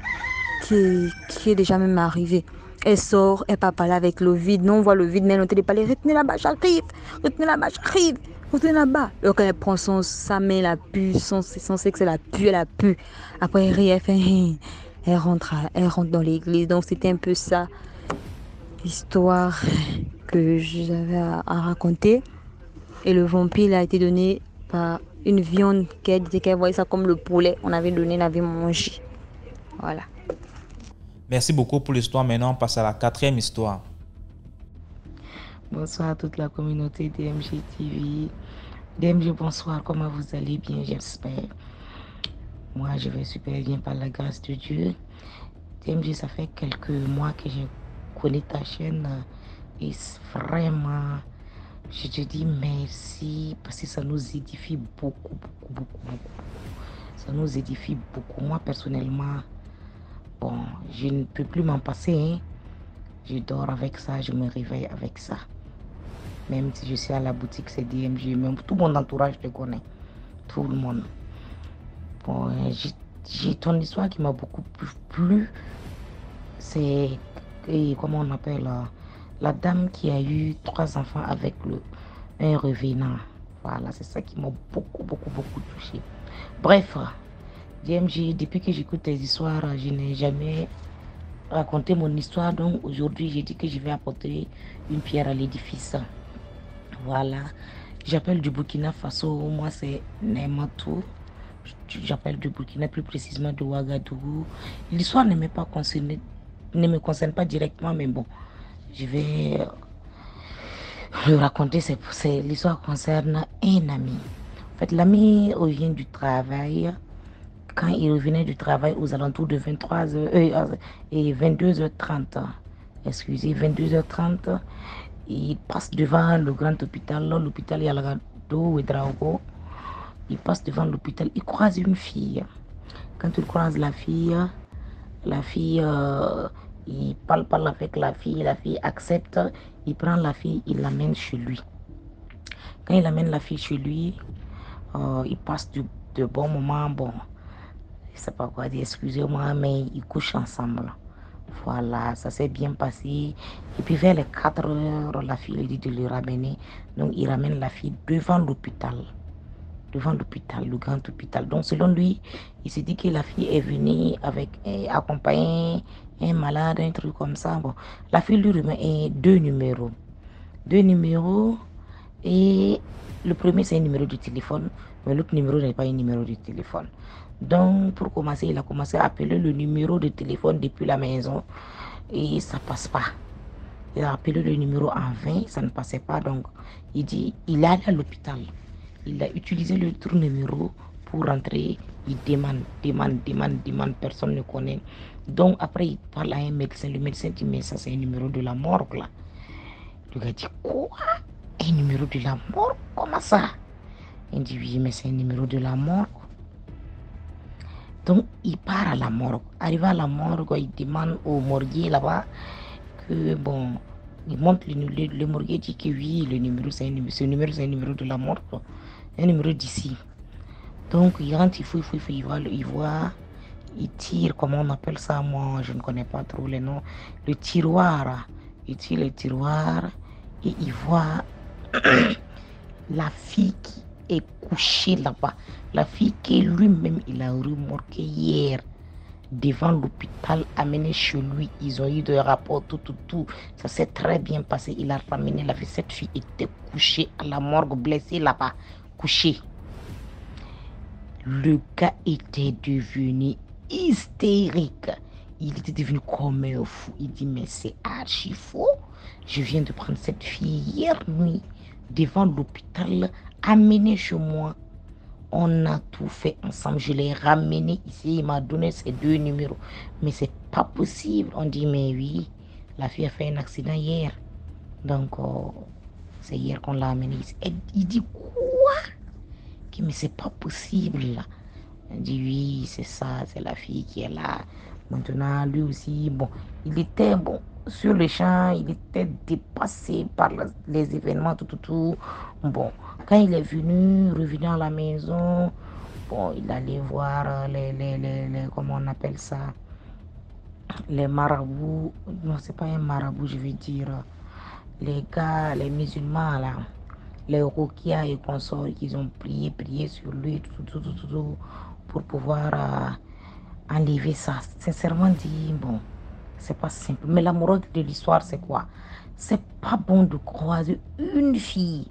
qui est déjà même arrivé. Elle sort, elle part parler avec le vide. Non, on voit le vide, mais elle est en train de parler. Retenez là-bas, j'arrive. Retenez là-bas, j'arrive. Retenez là-bas. Donc elle prend sa main, la pue, son sexe, elle a pu. Après elle rit, elle fait. Elle rentre dans l'église. Donc c'était un peu ça, l'histoire que j'avais à raconter. Et le vampire il a été donné par une viande qu'elle disait qu'elle voyait ça comme le poulet. On avait donné, on avait mangé. Voilà. Merci beaucoup pour l'histoire. Maintenant, on passe à la 4e histoire. Bonsoir à toute la communauté DMG TV. DMG, bonsoir. Comment vous allez bien, j'espère. Moi, je vais super bien par la grâce de Dieu. DMG, ça fait quelques mois que je connais ta chaîne. Et vraiment, je te dis merci parce que ça nous édifie beaucoup. Ça nous édifie beaucoup. Moi, personnellement, bon, je ne peux plus m'en passer. Hein. Je dors avec ça, je me réveille avec ça. Même si je suis à la boutique, c'est DMG. Même tout mon entourage te connaît. Tout le monde. Bon, j'ai ton histoire qui m'a beaucoup plu. C'est, comment on appelle, la dame qui a eu 3 enfants avec un revenant. Voilà, c'est ça qui m'a beaucoup touché. Bref, DMG, depuis que j'écoute tes histoires, je n'ai jamais raconté mon histoire. Donc aujourd'hui, j'ai dit que je vais apporter une pierre à l'édifice. Voilà. J'appelle du Burkina Faso. Moi, c'est Neymatou. J'appelle du Burkina, plus précisément de Ouagadougou. L'histoire ne me concerne pas directement, mais bon, je vais le raconter. L'histoire concerne un ami. En fait, l'ami revient du travail. Quand il revenait du travail aux alentours de 23h et 22h30, excusez, 22h30, il passe devant le grand hôpital, l'hôpital Yalagado Ouedraogo. Il passe devant l'hôpital, il croise une fille. Quand il croise la fille, il parle avec la fille accepte, il prend la fille, il l'amène chez lui. Quand il amène la fille chez lui, il passe de bons moments, bon, je ne sais pas quoi dire, excusez-moi, mais ils couchent ensemble. Voilà, ça s'est bien passé. Et puis vers les 4h, la fille lui dit de le ramener. Donc il ramène la fille devant l'hôpital, le grand hôpital. Donc selon lui, il se dit que la fille est venue accompagner un malade, un truc comme ça. Bon, la fille lui remet deux numéros. Et le premier c'est un numéro de téléphone, mais l'autre numéro n'est pas un numéro de téléphone. Donc pour commencer, il a commencé à appeler le numéro de téléphone depuis la maison et ça passe pas. Il a appelé le numéro en vain, ça ne passait pas. Donc il dit, il est allé à l'hôpital. Il a utilisé le tour numéro pour rentrer. Il demande, personne ne connaît. Donc après il parle à un médecin. Le médecin dit, mais ça c'est un numéro de la morgue là. Le gars dit, quoi? Un numéro de la morgue? Comment ça? Il dit, oui, mais c'est un numéro de la morgue. Donc il part à la morgue. Arrivé à la morgue, il demande au morguier là-bas que bon, il montre le morguier dit que oui, le numéro c'est un numéro de la morgue, un numéro d'ici. Donc il rentre, il voit, il tire, comment on appelle ça, moi je ne connais pas trop les noms, le tiroir. Il tire le tiroir et il voit la fille qui est couchée là-bas. La fille que lui-même il a remorquée hier devant l'hôpital, amenée chez lui. Ils ont eu des rapports, tout. Ça s'est très bien passé. Il a ramené la fille. Cette fille était couchée à la morgue, blessée là-bas, couchée. Le gars était devenu hystérique. Il était devenu comme un fou. Il dit, mais c'est archi faux. Je viens de prendre cette fille hier nuit devant l'hôpital, amenée chez moi. On a tout fait ensemble. Je l'ai ramené ici. Il m'a donné ces deux numéros. Mais c'est pas possible. On dit, mais oui, la fille a fait un accident hier. Donc, c'est hier qu'on l'a amené ici. Et il dit, quoi? Mais c'est pas possible là. Il dit, oui, c'est ça. C'est la fille qui est là. Maintenant, lui aussi, bon, il était, bon, sur le champ, il était dépassé par les événements, tout. Bon, quand il est revenu à la maison, bon, il allait voir comment on appelle ça, les marabouts. Non, c'est pas un marabout, je vais dire. Les gars, les musulmans, là, les Rokia et consorts, ils ont prié sur lui, tout, pour pouvoir enlever ça. Sincèrement dit, bon, c'est pas simple. Mais la morale de l'histoire, c'est quoi? C'est pas bon de croiser une fille,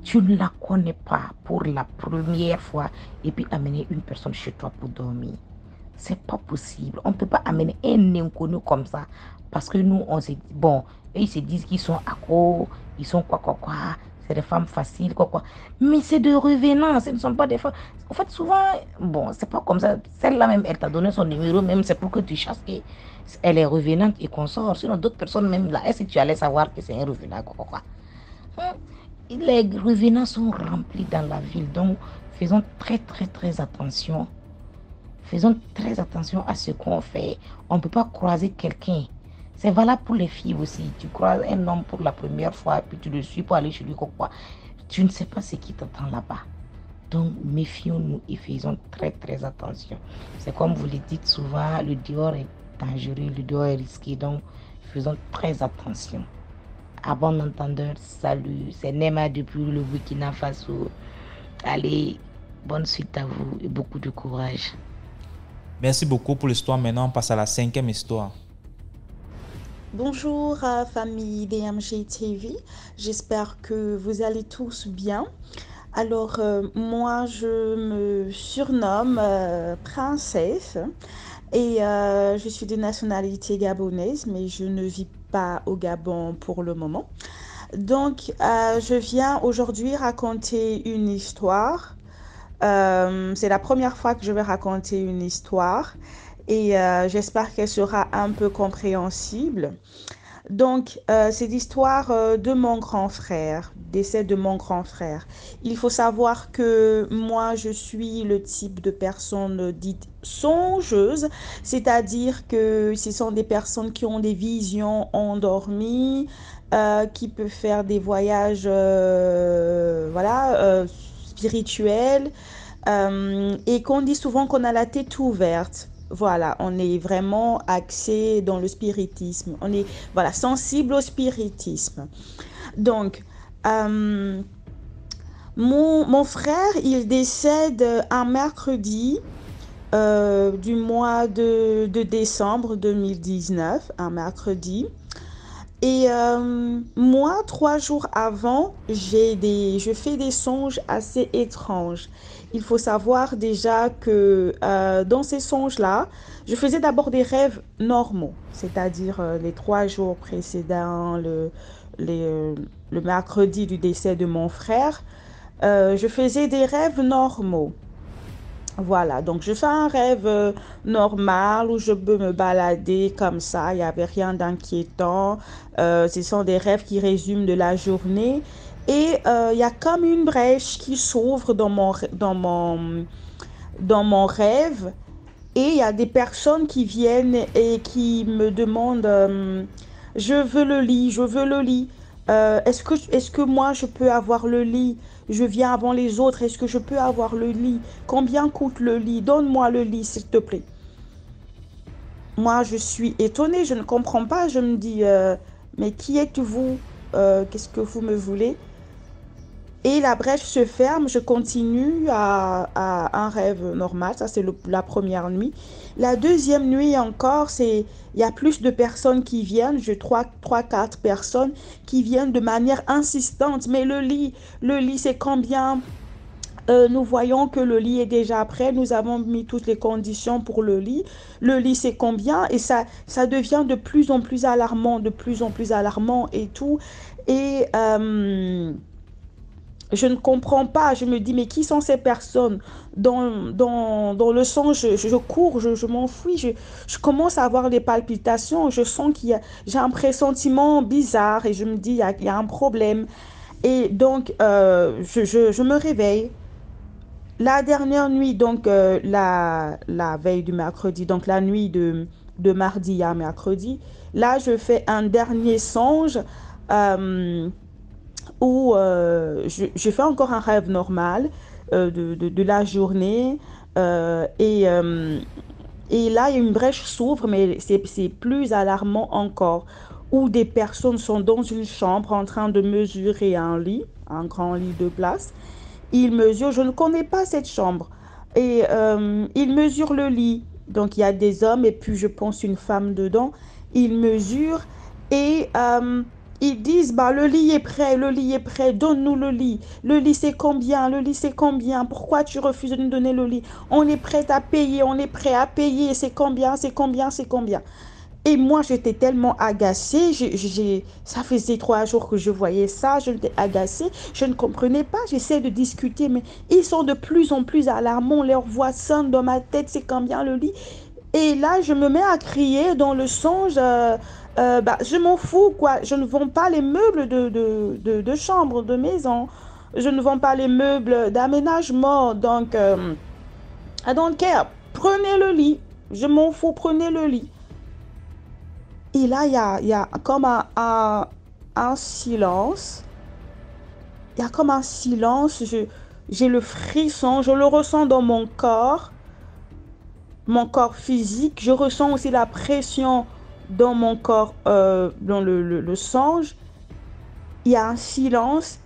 tu ne la connais pas pour la première fois, et puis amener une personne chez toi pour dormir. C'est pas possible. On ne peut pas amener un inconnu comme ça. Parce que nous, on se dit, bon, eux, ils se disent qu'ils sont accros, ils sont quoi. C'est des femmes faciles, quoi. Mais c'est de revenants, ce ne sont pas des femmes. En fait, souvent, bon, c'est pas comme ça. Celle-là même, elle t'a donné son numéro, même c'est pour que tu chasses qu'elle est revenante et qu'on sort. Sinon, d'autres personnes, même là, est-ce que tu allais savoir que c'est un revenant, quoi. Les revenants sont remplis dans la ville. Donc, faisons très attention. Faisons très attention à ce qu'on fait. On ne peut pas croiser quelqu'un. C'est valable pour les filles aussi. Tu croises un homme pour la première fois, puis tu le suis pour aller chez lui, quoi. Tu ne sais pas ce qui t'attend là-bas. Donc, méfions-nous et faisons très attention. C'est comme vous le dites souvent, le dehors est dangereux, le dehors est risqué. Donc, faisons très attention. À bon entendeur, salut. C'est Nema depuis le Burkina Faso. Allez, Bonne suite à vous et beaucoup de courage. Merci beaucoup pour l'histoire. Maintenant, on passe à la 5e histoire. Bonjour famille DMG TV, j'espère que vous allez tous bien. Alors moi je me surnomme Princesse et je suis de nationalité gabonaise mais je ne vis pas au Gabon pour le moment. Donc je viens aujourd'hui raconter une histoire. C'est la première fois que je vais raconter une histoire et j'espère qu'elle sera un peu compréhensible. Donc, c'est l'histoire de mon grand frère, décès de mon grand frère. Il faut savoir que moi, je suis le type de personne dite songeuse, c'est-à-dire que ce sont des personnes qui ont des visions endormies, qui peuvent faire des voyages spirituels, et qu'on dit souvent qu'on a la tête ouverte. Voilà, on est vraiment axé dans le spiritisme. On est sensible au spiritisme. Donc, mon frère, il décède un mercredi du mois de décembre 2019, un mercredi. Et moi, 3 jours avant, je fais des songes assez étranges. Il faut savoir déjà que dans ces songes-là, je faisais d'abord des rêves normaux, c'est-à-dire les 3 jours précédents, le mercredi du décès de mon frère, je faisais des rêves normaux. Voilà, donc je fais un rêve normal où je peux me balader comme ça, il n'y avait rien d'inquiétant. Ce sont des rêves qui résument de la journée. Et il y a comme une brèche qui s'ouvre dans mon rêve. Et il y a des personnes qui viennent et qui me demandent je veux le lit, je veux le lit. Est-ce que moi je peux avoir le lit? Je viens avant les autres, est-ce que je peux avoir le lit? Combien coûte le lit? Donne-moi le lit, s'il te plaît. Moi, je suis étonnée, je ne comprends pas. Je me dis, mais qui êtes-vous? Qu'est-ce que vous me voulez? Et la brèche se ferme, je continue à un rêve normal. Ça, c'est la première nuit. La deuxième nuit encore, il y a plus de personnes qui viennent. J'ai 4 personnes qui viennent de manière insistante. Mais le lit, c'est combien? Nous voyons que le lit est déjà prêt. Nous avons mis toutes les conditions pour le lit. Le lit, c'est combien? Et ça devient de plus en plus alarmant, et tout. Et je ne comprends pas. Je me dis, mais qui sont ces personnes? Dans le sang, je cours, je m'enfuis. Je commence à avoir des palpitations. Je sens j'ai un pressentiment bizarre et je me dis, il y a un problème. Et donc, je me réveille. La dernière nuit, donc la veille du mercredi, donc la nuit de mardi à mercredi, là, je fais un dernier songe où je fais encore un rêve normal de la journée et là, il y a une brèche s'ouvre, mais c'est plus alarmant encore, où des personnes sont dans une chambre en train de mesurer un lit, un grand lit de place. Ils mesurent, je ne connais pas cette chambre, et ils mesurent le lit. Donc, il y a des hommes et puis, je pense, une femme dedans. Ils mesurent et ils disent, bah, le lit est prêt, donne-nous le lit. Le lit, c'est combien? Le lit, c'est combien? Pourquoi tu refuses de nous donner le lit? On est prêt à payer, c'est combien, c'est combien, c'est combien? Et moi, j'étais tellement agacée, ça faisait 3 jours que je voyais ça, j'étais agacée, je ne comprenais pas, j'essaie de discuter, mais ils sont de plus en plus alarmants, leur voix sonne dans ma tête, c'est combien le lit? Et là, je me mets à crier dans le songe, je m'en fous, quoi. Je ne vends pas les meubles de chambre, de maison. Je ne vends pas les meubles d'aménagement. Donc, I don't care. Prenez le lit. Je m'en fous, prenez le lit. Et là, il y a comme un silence. Il y a comme un silence. J'ai le frisson. Je le ressens dans mon corps physique. Je ressens aussi la pression dans mon corps, dans le songe. Il y a un silence.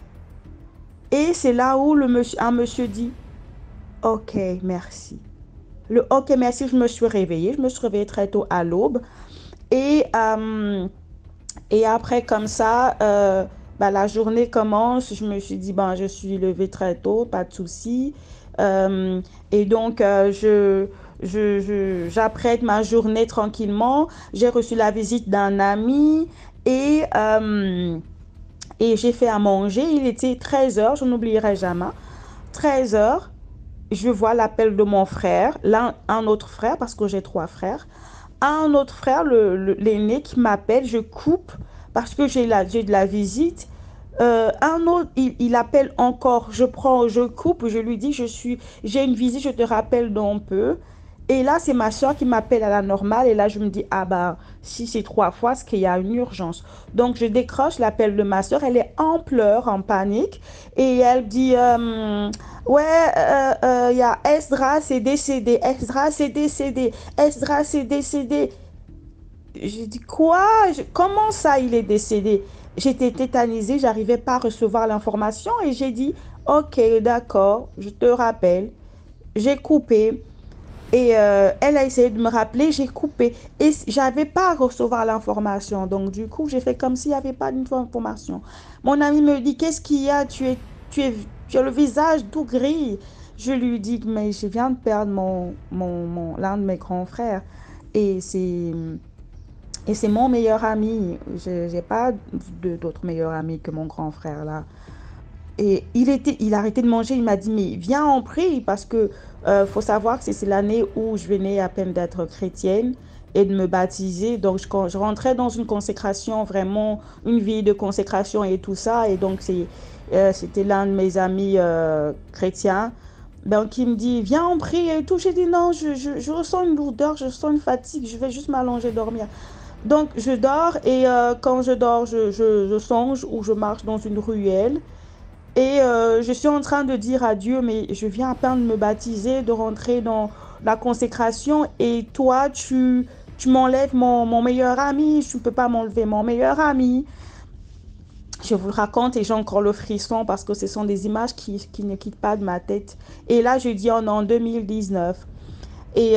Et c'est là où un monsieur dit, OK, merci. Le OK, merci, je me suis réveillée. Je me suis réveillée très tôt à l'aube. Et, et après, comme ça, bah, la journée commence. Je me suis dit, ben, je suis levée très tôt, pas de souci. Euh, et donc, j'apprête ma journée tranquillement. J'ai reçu la visite d'un ami et, euh, et j'ai fait à manger. Il était 13 heures, je n'oublierai jamais. 13 heures, je vois l'appel de mon frère, là, un autre frère, parce que j'ai trois frères. Un autre frère, l'aîné, qui m'appelle, je coupe parce que j'ai de la visite. Un autre, il appelle encore, je coupe, je lui dis, j'ai une visite, je te rappelle dans peu. Et là, c'est ma soeur qui m'appelle à la normale. Et là, je me dis, ah bah, si c'est trois fois, c'est qu'il y a une urgence. Donc, je décroche l'appel de ma soeur. Elle est en pleurs, en panique. Et elle dit, ouais, il y a Esdras est décédé. Esdras est décédé. Esdras est décédé. J'ai dit, quoi? Comment ça, il est décédé? J'étais tétanisée, j'arrivais pas à recevoir l'information et j'ai dit, ok, d'accord, je te rappelle. J'ai coupé et elle a essayé de me rappeler, j'ai coupé et j'avais pas à recevoir l'information. Donc, du coup, j'ai fait comme s'il n'y avait pas d'information. Mon ami me dit, qu'est-ce qu'il y a? Tu es, tu as le visage tout gris. Je lui dis, mais je viens de perdre l'un de mes grands frères et c'est mon meilleur ami. Je n'ai pas d'autres meilleurs amis que mon grand frère là. Et il a arrêté de manger. Il m'a dit, mais viens en prie parce que faut savoir que c'est l'année où je venais à peine d'être chrétienne et de me baptiser. Donc, quand je rentrais dans une consécration, vraiment une vie de consécration et tout ça. Et donc, c'était l'un de mes amis chrétiens. Donc, il me dit, viens en prie et tout. J'ai dit, non, je ressens une lourdeur, je ressens une fatigue, je vais juste m'allonger dormir. Donc, je dors et quand je dors, je songe ou je marche dans une ruelle. Et je suis en train de dire à Dieu, mais je viens à peine de me baptiser, de rentrer dans la consécration. Et toi, tu m'enlèves mon meilleur ami. Tu ne peux pas m'enlever mon meilleur ami. Je vous le raconte et j'ai encore le frisson parce que ce sont des images qui ne quittent pas de ma tête. Et là, je dis en 2019. Et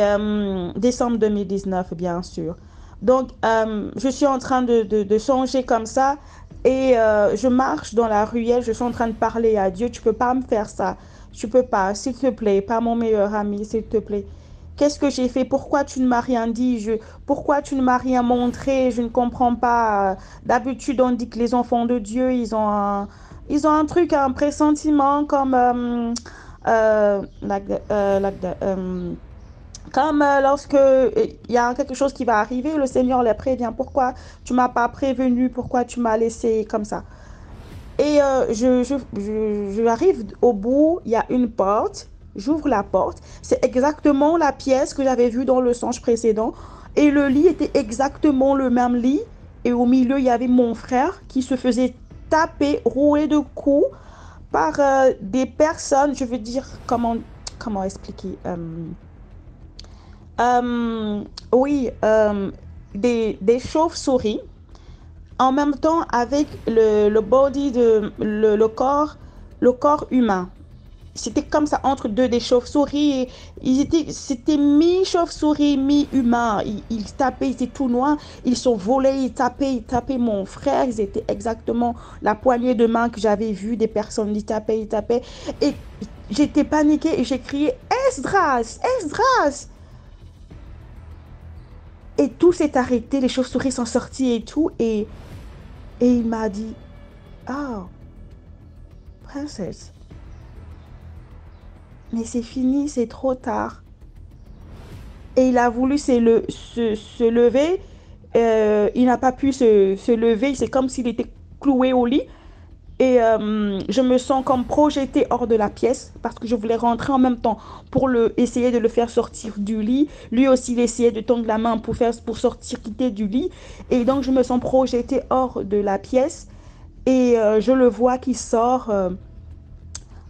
décembre 2019, bien sûr. Donc, je suis en train de songer comme ça et je marche dans la ruelle, je suis en train de parler à Dieu. Tu peux pas me faire ça. Tu peux pas, s'il te plaît, pas mon meilleur ami, s'il te plaît. Qu'est-ce que j'ai fait? Pourquoi tu ne m'as rien dit? Pourquoi tu ne m'as rien montré? Je ne comprends pas. D'habitude, on dit que les enfants de Dieu, ils ont un truc, un pressentiment comme, comme lorsque il y a quelque chose qui va arriver, le Seigneur les prévient. Pourquoi tu m'as pas prévenu? Pourquoi tu m'as laissé comme ça? Et j'arrive au bout, il y a une porte. J'ouvre la porte. C'est exactement la pièce que j'avais vue dans le songe précédent. Et le lit était exactement le même lit. Et au milieu, il y avait mon frère qui se faisait taper, rouer de coups par des personnes. Je veux dire, comment expliquer? Euh, oui, des chauves-souris en même temps avec le body le corps humain. C'était comme ça entre deux des chauves-souris. C'était mi-chauve-souris, mi-humain. Ils tapaient, ils étaient tout noirs. Ils sont volés, ils tapaient mon frère. Ils étaient exactement la poignée de main que j'avais vue des personnes. Ils tapaient, ils tapaient. Et j'étais paniquée et j'ai crié Esdras, Esdras. Et tout s'est arrêté, les chauves-souris sont sorties et tout. Et il m'a dit, oh, princesse, mais c'est fini, c'est trop tard. Et il a voulu se lever. Il n'a pas pu se lever. C'est comme s'il était cloué au lit. Et je me sens comme projetée hors de la pièce parce que je voulais rentrer en même temps pour essayer de le faire sortir du lit. Lui aussi, il essayait de tendre la main pour sortir, quitter du lit. Et donc, je me sens projetée hors de la pièce et je le vois qui sort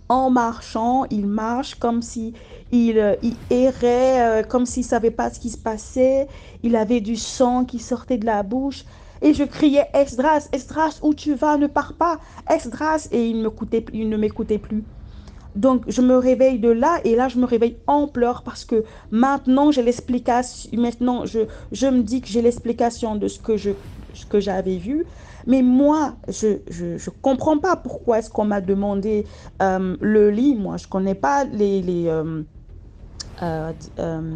en marchant. Il marche comme si il errait, comme s'il ne savait pas ce qui se passait. Il avait du sang qui sortait de la bouche. Et je criais, Esdras, Esdras, où tu vas, ne pars pas, Esdras. Et il ne m'écoutait plus. Donc, je me réveille de là et là, je me réveille en pleurs parce que maintenant, j'ai l'explication. Maintenant, je me dis que j'ai l'explication de ce que j'avais vu. Mais moi, je comprends pas pourquoi est-ce qu'on m'a demandé le lit. Moi, je connais pas euh, euh,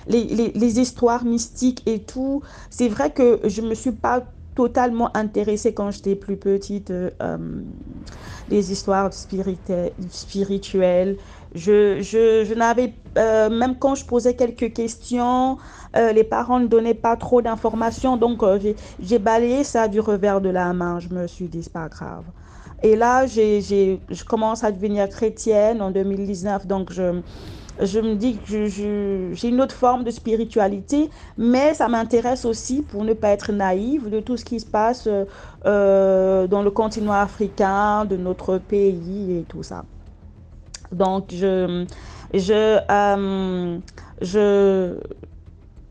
les histoires mystiques et tout. C'est vrai que je me suis pas totalement intéressée quand j'étais plus petite, les histoires spirituelles. Je n'avais, même quand je posais quelques questions, les parents ne donnaient pas trop d'informations, donc j'ai balayé ça du revers de la main. Je me suis dit, c'est pas grave. Et là, je commence à devenir chrétienne en 2019, donc je me dis que j'ai une autre forme de spiritualité, mais ça m'intéresse aussi pour ne pas être naïve de tout ce qui se passe dans le continent africain, de notre pays et tout ça. Donc, je, je,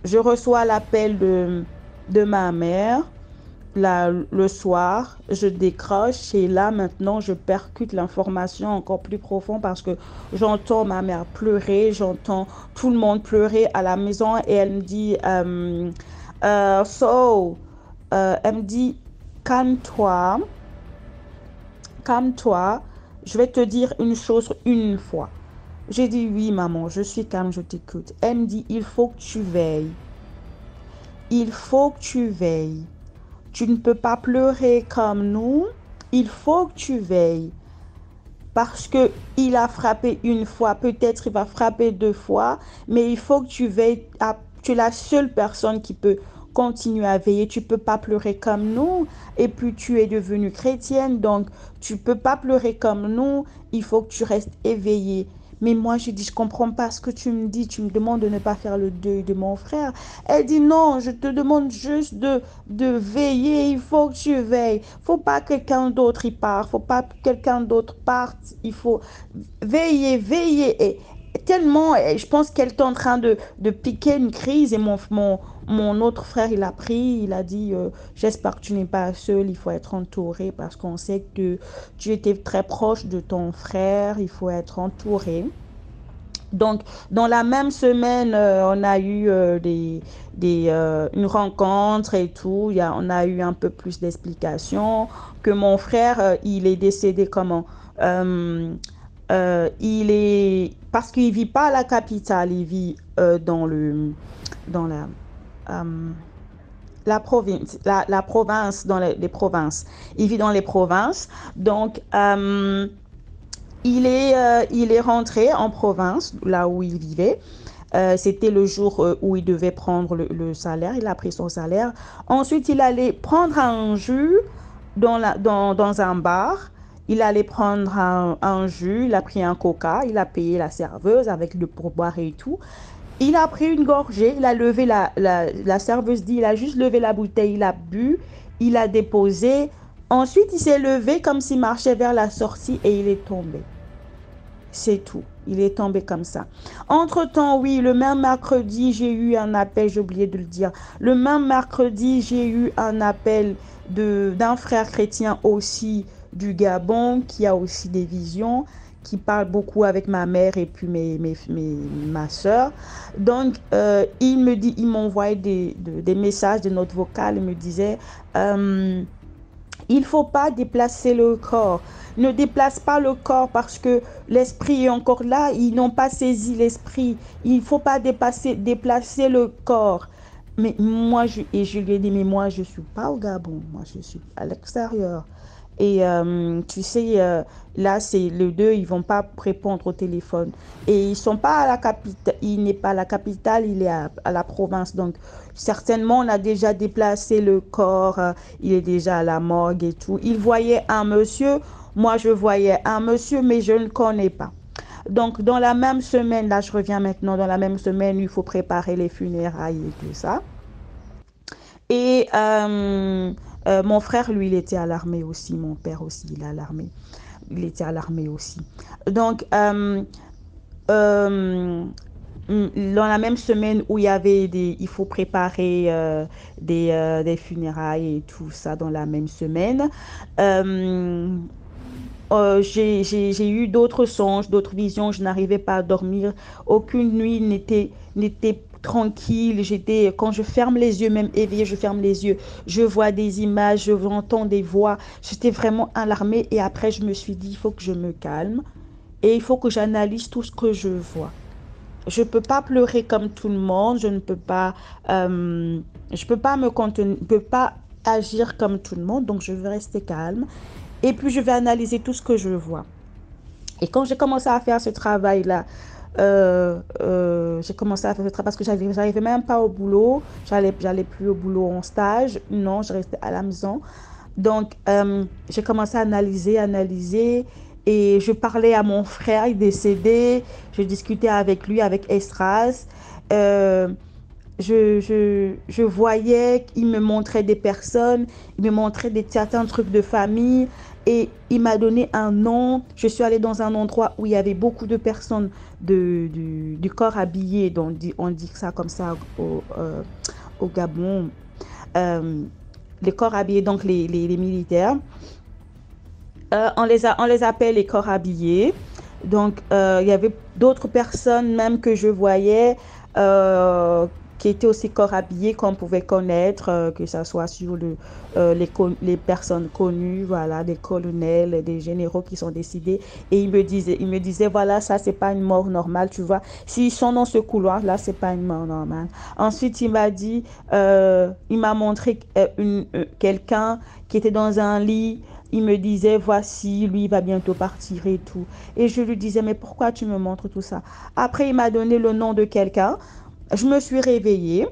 je reçois l'appel de ma mère le soir, je décroche et là maintenant je percute l'information encore plus profond parce que j'entends ma mère pleurer, j'entends tout le monde pleurer à la maison et elle me dit, elle me dit, calme-toi, calme-toi, je vais te dire une chose une fois. J'ai dit oui maman, je suis calme, je t'écoute. Elle me dit, il faut que tu veilles, il faut que tu veilles. Tu ne peux pas pleurer comme nous. Il faut que tu veilles. Parce que il a frappé une fois, peut-être il va frapper deux fois, mais il faut que tu veilles. Tu es la seule personne qui peut continuer à veiller. Tu ne peux pas pleurer comme nous. Et puis tu es devenue chrétienne, donc tu ne peux pas pleurer comme nous. Il faut que tu restes éveillée. Mais moi, je dis, je comprends pas ce que tu me dis. Tu me demandes de ne pas faire le deuil de mon frère. Elle dit, non, je te demande juste de veiller. Il faut que tu veilles. Faut pas que quelqu'un d'autre y parte. Faut pas que quelqu'un d'autre parte. Il faut veiller, veiller. Et tellement, je pense qu'elle est en train de piquer une crise. Et mon autre frère, il a pris, il a dit, j'espère que tu n'es pas seul, il faut être entouré parce qu'on sait que tu étais très proche de ton frère, il faut être entouré. Donc, dans la même semaine, on a eu une rencontre et tout. On a eu un peu plus d'explications que mon frère, il est décédé comment? Euh, il est parce qu'il vit pas à la capitale, il vit dans euh, la province, la province, dans les provinces. Il vit dans les provinces, donc il est rentré en province, là où il vivait. C'était le jour où il devait prendre le salaire. Il a pris son salaire. Ensuite, il allait prendre un jus dans un bar. Il allait prendre un jus. Il a pris un coca. Il a payé la serveuse avec le pourboire et tout. Il a pris une gorgée. Il a levé la serveuse dit, il a juste levé la bouteille. Il a bu. Il a déposé. Ensuite, il s'est levé comme s'il marchait vers la sortie et il est tombé. C'est tout. Il est tombé comme ça. Entre-temps, oui, le même mercredi, j'ai eu un appel, j'ai oublié de le dire. Le même mercredi, j'ai eu un appel d'un frère chrétien aussi du Gabon qui a aussi des visions, qui parle beaucoup avec ma mère et puis ma soeur. Donc, il m'envoyait des messages, des notes vocales. Il me disait, il ne faut pas déplacer le corps. Ne déplace pas le corps parce que l'esprit est encore là. Ils n'ont pas saisi l'esprit. Il ne faut pas déplacer le corps. Mais moi, je lui ai dit, mais moi, je ne suis pas au Gabon. Moi, je suis à l'extérieur. Et tu sais, là, c'est les deux, ils vont pas répondre au téléphone. Et ils sont pas à la capitale, il n'est pas à la capitale, il est à la province. Donc, certainement, on a déjà déplacé le corps, il est déjà à la morgue et tout. Il voyait un monsieur, moi je voyais un monsieur, mais je ne le connais pas. Donc, dans la même semaine, là, je reviens maintenant, dans la même semaine, il faut préparer les funérailles et tout ça. Et mon frère, lui, il était à l'armée aussi. Mon père aussi, il est à l'armée. Il était à l'armée aussi. Donc, dans la même semaine où il faut préparer des funérailles et tout ça, dans la même semaine, j'ai eu d'autres songes, d'autres visions. Je n'arrivais pas à dormir. Aucune nuit n'était tranquille. Quand je ferme les yeux, même éveillée, je ferme les yeux, je vois des images, je entends des voix. J'étais vraiment alarmée et après, je me suis dit, il faut que je me calme et il faut que j'analyse tout ce que je vois. Je peux pas pleurer comme tout le monde, je peux pas me contenir, je peux pas agir comme tout le monde, donc je vais rester calme et puis je vais analyser tout ce que je vois. Et quand j'ai commencé à faire ce travail-là, j'ai commencé à faire ce travail parce que j'arrivais même pas au boulot, j'allais plus au boulot en stage, non, je restais à la maison. Donc, j'ai commencé à analyser, et je parlais à mon frère, il est décédé, je discutais avec lui, avec Estras. Euh, je voyais qu'il me montrait des personnes, il me montrait certains trucs de famille et il m'a donné un nom. Je suis allée dans un endroit où il y avait beaucoup de personnes du corps habillé, donc on dit ça comme ça au Gabon. Euh, les corps habillés, donc les militaires. On les appelle les corps habillés. Donc, il y avait d'autres personnes même que je voyais qui étaient aussi corps habillés qu'on pouvait connaître, que ce soit sur les personnes connues, voilà, des colonels, des généraux qui sont décédés. Et il me disait, voilà, ça, c'est pas une mort normale, tu vois. S'ils sont dans ce couloir-là, c'est pas une mort normale. Ensuite, il m'a montré quelqu'un qui était dans un lit. Il me disait, voici, lui, il va bientôt partir et tout. Et je lui disais, mais pourquoi tu me montres tout ça? Après, il m'a donné le nom de quelqu'un. Je me suis réveillée.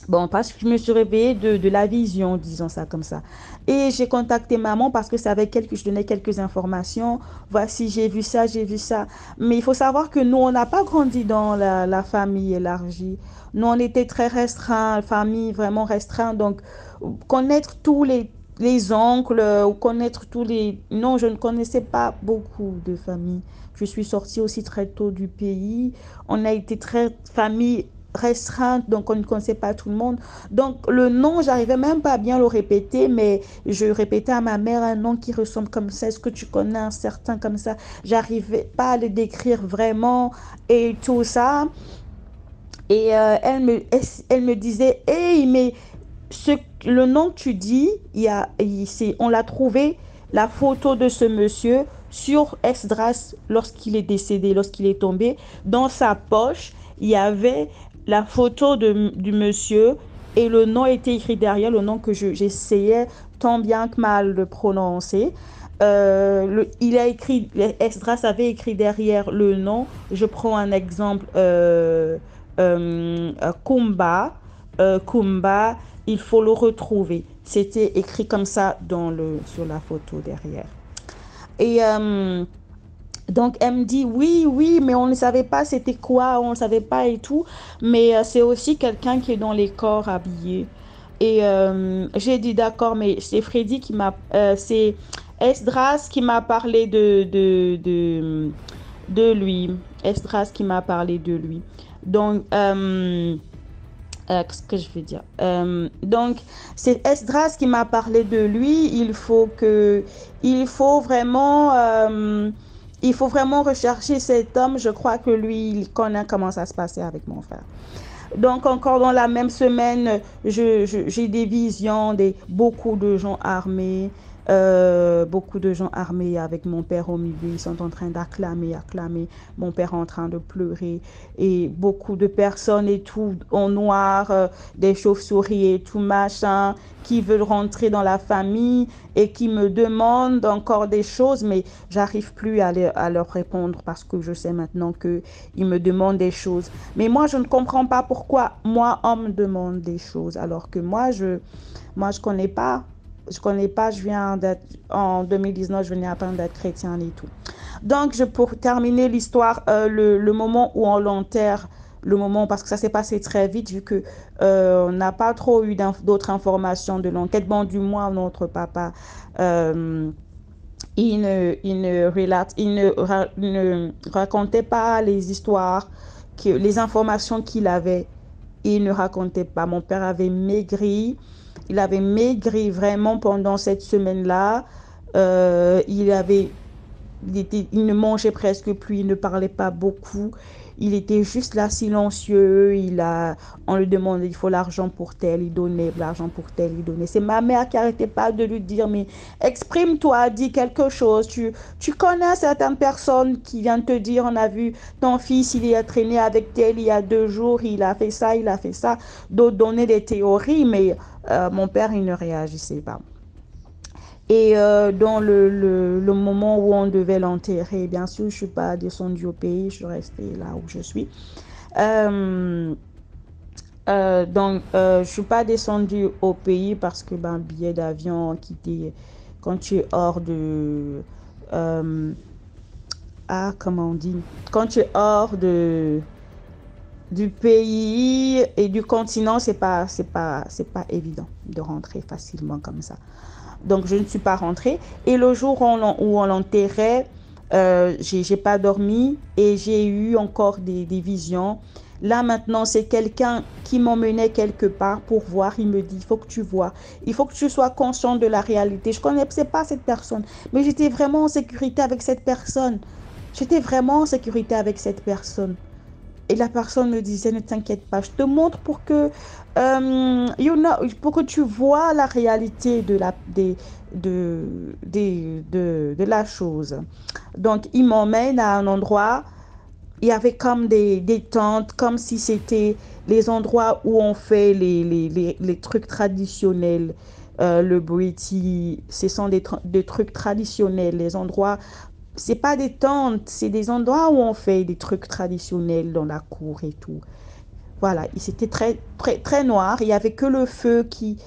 Bon, parce que je me suis réveillée de la vision, disons ça comme ça. Et j'ai contacté maman parce que c'est avec elle que je donnais quelques informations. Voici, j'ai vu ça, j'ai vu ça. Mais il faut savoir que nous, on n'a pas grandi dans la famille élargie. Nous, on était très restreints, famille vraiment restreinte. Donc, connaître tous les oncles ou connaître tous les... Non, je ne connaissais pas beaucoup de familles. Je suis sortie aussi très tôt du pays. On a été très famille restreinte, donc on ne connaissait pas tout le monde. Donc le nom, j'arrivais même pas à bien le répéter, mais je répétais à ma mère un nom qui ressemble comme ça. Est-ce que tu connais un certain comme ça? J'arrivais pas à le décrire vraiment et tout ça. Et elle me disait, hey, mais ce, le nom que tu dis, on l'a trouvé, la photo de ce monsieur sur Esdras lorsqu'il est décédé, lorsqu'il est tombé. Dans sa poche, il y avait la photo du monsieur et le nom était écrit derrière, le nom que j'essayais tant bien que mal de prononcer. Esdras avait écrit derrière le nom. Je prends un exemple, Kumba. Kumba, il faut le retrouver. C'était écrit comme ça sur la photo derrière. Et donc, elle me dit, oui, oui, mais on ne savait pas c'était quoi, on ne savait pas et tout. Mais c'est aussi quelqu'un qui est dans les corps habillés. Et j'ai dit, d'accord, mais c'est c'est Esdras qui m'a parlé de lui. Esdras qui m'a parlé de lui. Donc, qu'est-ce que je veux dire? Donc, c'est Esdras qui m'a parlé de lui. Il faut vraiment rechercher cet homme. Je crois que lui, il connaît comment ça se passait avec mon frère. Donc, encore dans la même semaine, j'ai des visions de beaucoup de gens armés. Beaucoup de gens armés avec mon père au milieu, ils sont en train d'acclamer, mon père en train de pleurer et beaucoup de personnes et tout en noir, des chauves-souris et tout machin, qui veulent rentrer dans la famille et qui me demandent encore des choses, mais j'arrive plus à leur répondre parce que je sais maintenant qu'ils me demandent des choses. Mais moi, je ne comprends pas pourquoi moi, on me demande des choses alors que moi, je connais pas. En 2019, je venais à peine d'être chrétienne et tout. Donc, pour terminer l'histoire, le moment où on l'enterre, parce que ça s'est passé très vite, vu que on n'a pas trop eu d'autres informations de l'enquête. Bon, du moins, notre papa, il ne racontait pas les histoires, les informations qu'il avait. Il ne racontait pas. Mon père avait maigri. Il avait maigri vraiment pendant cette semaine-là. Il ne mangeait presque plus, il ne parlait pas beaucoup. Il était juste là silencieux. On lui demandait, il faut l'argent pour tel, il donnait l'argent pour tel, il donnait. C'est ma mère qui n'arrêtait pas de lui dire, mais exprime-toi, dis quelque chose. Tu connais certaines personnes qui viennent te dire, on a vu ton fils, il a traîné avec tel il y a 2 jours, il a fait ça, il a fait ça. D'autres donnaient des théories, mais mon père, il ne réagissait pas. Et dans le moment où on devait l'enterrer, bien sûr, je ne suis pas descendue au pays, je suis restée là où je suis. Donc, je ne suis pas descendue au pays parce que billet d'avion quitté quand tu es hors de... comment on dit? Quand tu es hors du pays et du continent, c'est pas évident de rentrer facilement comme ça. Donc, je ne suis pas rentrée. Et le jour où on l'enterrait, j'ai pas dormi et j'ai eu encore des visions. Là, maintenant, c'est quelqu'un qui m'emmenait quelque part pour voir. Il me dit, il faut que tu vois. Il faut que tu sois conscient de la réalité. Je ne connaissais pas cette personne, mais j'étais vraiment en sécurité avec cette personne. J'étais vraiment en sécurité avec cette personne. Et la personne me disait, ne t'inquiète pas, je te montre pour que, pour que tu vois la réalité de la chose. Donc, il m'emmène à un endroit, il y avait comme des tentes, comme si c'était les endroits où on fait les trucs traditionnels. Le Briti, ce sont des trucs traditionnels, les endroits. C'est pas des tentes, c'est des endroits où on fait des trucs traditionnels dans la cour et tout. Voilà, c'était très, très, très noir. Il n'y avait que le feu qui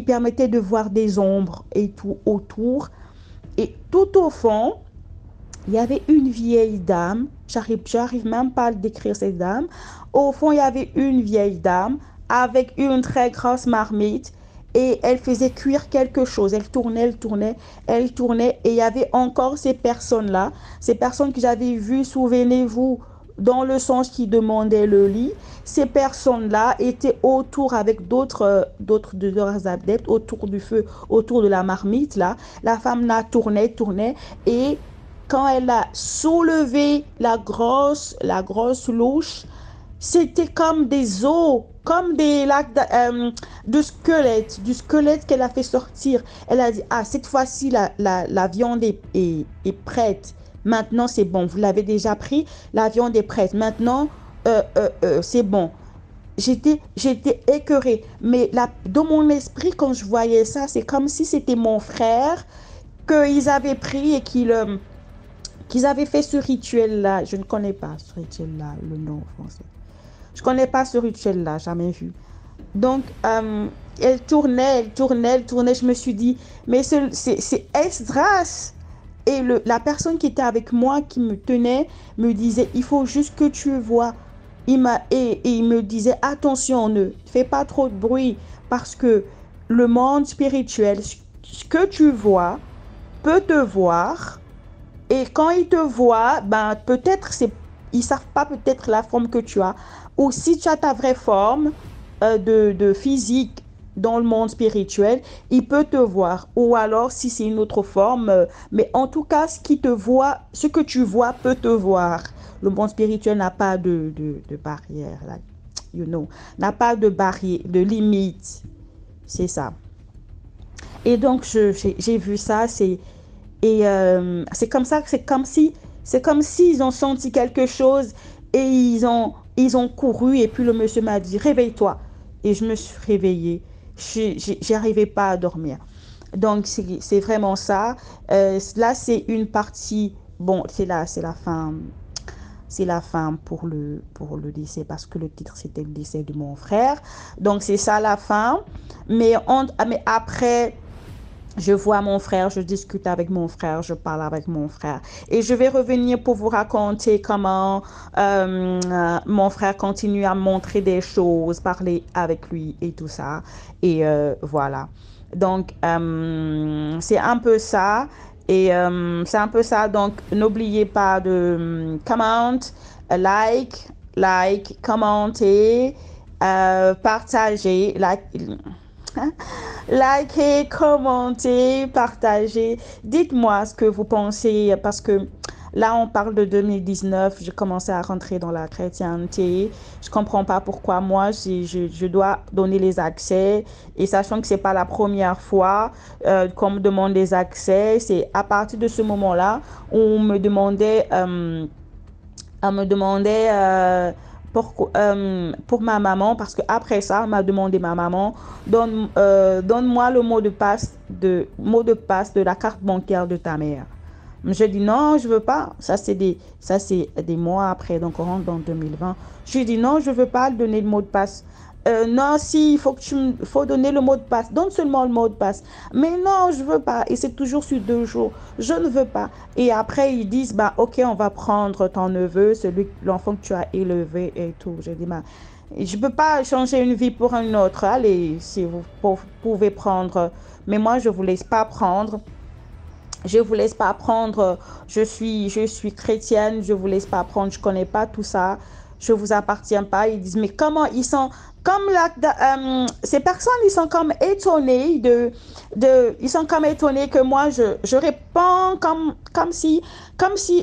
permettait de voir des ombres et tout autour. Et tout au fond, il y avait une vieille dame. J'arrive même pas à décrire cette dame. Au fond, il y avait une vieille dame avec une très grosse marmite. Et elle faisait cuire quelque chose. Elle tournait. Et il y avait encore ces personnes-là, ces personnes que j'avais vues, souvenez-vous, dans le sens qui demandait le lit. Ces personnes-là étaient autour avec d'autres de leurs adeptes, autour du feu, autour de la marmite, là. La femme là tournait. Et quand elle a soulevé la grosse louche, c'était comme des os, comme des lacs de squelette, du squelette qu'elle a fait sortir. Elle a dit, cette fois-ci, la viande est prête. Maintenant, c'est bon. Vous l'avez déjà pris. La viande est prête. Maintenant, c'est bon. J'étais écœurée. Mais dans mon esprit, quand je voyais ça, c'est comme si c'était mon frère qu'ils avaient pris et qu'ils avaient fait ce rituel-là. Je ne connais pas ce rituel-là, le nom français. Je ne connais pas ce rituel-là, jamais vu. Donc, elle tournait. Je me suis dit, mais c'est Esdras. Et la personne qui était avec moi, qui me tenait, me disait, il faut juste que tu vois. Et il me disait, attention, ne fais pas trop de bruit, parce que le monde spirituel, ce que tu vois, peut te voir. Et quand ils te voient, peut-être ils ne savent pas peut-être la forme que tu as. Ou si tu as ta vraie forme de physique dans le monde spirituel, il peut te voir. Ou alors, si c'est une autre forme, mais en tout cas, ce que tu vois peut te voir. Le monde spirituel n'a pas de barrière, là, n'a pas de barrière, de limite. C'est ça. Et donc, j'ai vu ça, c'est comme ça, c'est comme si ils ont senti quelque chose et ils ont couru, et puis le monsieur m'a dit, réveille-toi. Et je me suis réveillée. J'arrivais pas à dormir. Donc, c'est vraiment ça. Là, c'est une partie, bon, c'est la fin. C'est la fin pour le décès, parce que le titre, c'était le décès de mon frère. Donc, c'est ça la fin. Mais après, je vois mon frère, je discute avec mon frère, je parle avec mon frère. Et je vais revenir pour vous raconter comment mon frère continue à montrer des choses, parler avec lui et tout ça. Et voilà. Donc, c'est un peu ça. Et c'est un peu ça. Donc, n'oubliez pas de comment, commenter, partager. Likez, commentez, partagez. Dites-moi ce que vous pensez parce que là, on parle de 2019. J'ai commencé à rentrer dans la chrétienté. Je comprends pas pourquoi moi, je dois donner les accès. Et sachant que c'est pas la première fois qu'on me demande des accès, c'est à partir de ce moment-là, on me demandait... elle me demandait pour ma maman, parce que après ça, elle m'a demandé ma maman, donne-moi le mot de passe de la carte bancaire de ta mère. Je dis non, je veux pas. Ça c'est des mois après, donc on rentre dans 2020. Je dis non, je veux pas donner le mot de passe. Non, si, il faut faut donner le mot de passe. Donne seulement le mot de passe. Mais non, je veux pas. Et c'est toujours sur 2 jours. Je ne veux pas. Et après, ils disent, bah, ok, on va prendre ton neveu, l'enfant que tu as élevé et tout. Je dis, bah, je peux pas changer une vie pour une autre. Allez, si vous pouvez prendre. Mais moi, je vous laisse pas prendre. Je vous laisse pas prendre. Je suis chrétienne. Je vous laisse pas prendre. Je connais pas tout ça. Je vous appartiens pas. Ils disent, mais comment ils sont comme ces personnes, ils sont comme étonnées ils sont comme étonnés que moi je réponds comme si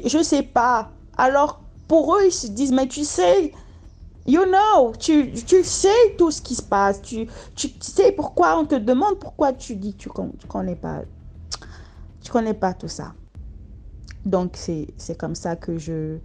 je sais pas. Alors pour eux, ils se disent, mais tu sais, tu sais tout ce qui se passe. Tu sais pourquoi on te demande, pourquoi tu dis tu connais pas tout ça. Donc c'est comme ça que j'ai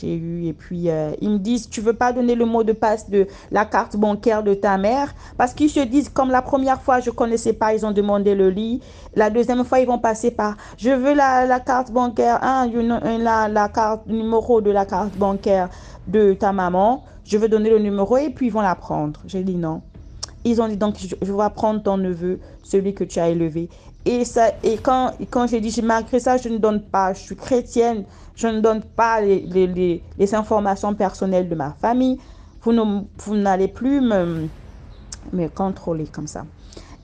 eu. Et puis ils me disent, tu veux pas donner le mot de passe de la carte bancaire de ta mère, parce qu'ils se disent, comme la première fois je connaissais pas, ils ont demandé le lit. La deuxième fois ils vont passer par, je veux la carte bancaire, la carte numéro de la carte bancaire de ta maman, je veux donner le numéro, et puis ils vont la prendre. J'ai dit non. Ils ont dit, donc je vais prendre ton neveu, celui que tu as élevé. Et quand j'ai dit, malgré ça, je ne donne pas, je suis chrétienne, je ne donne pas les informations personnelles de ma famille. Vous n'allez plus me contrôler comme ça.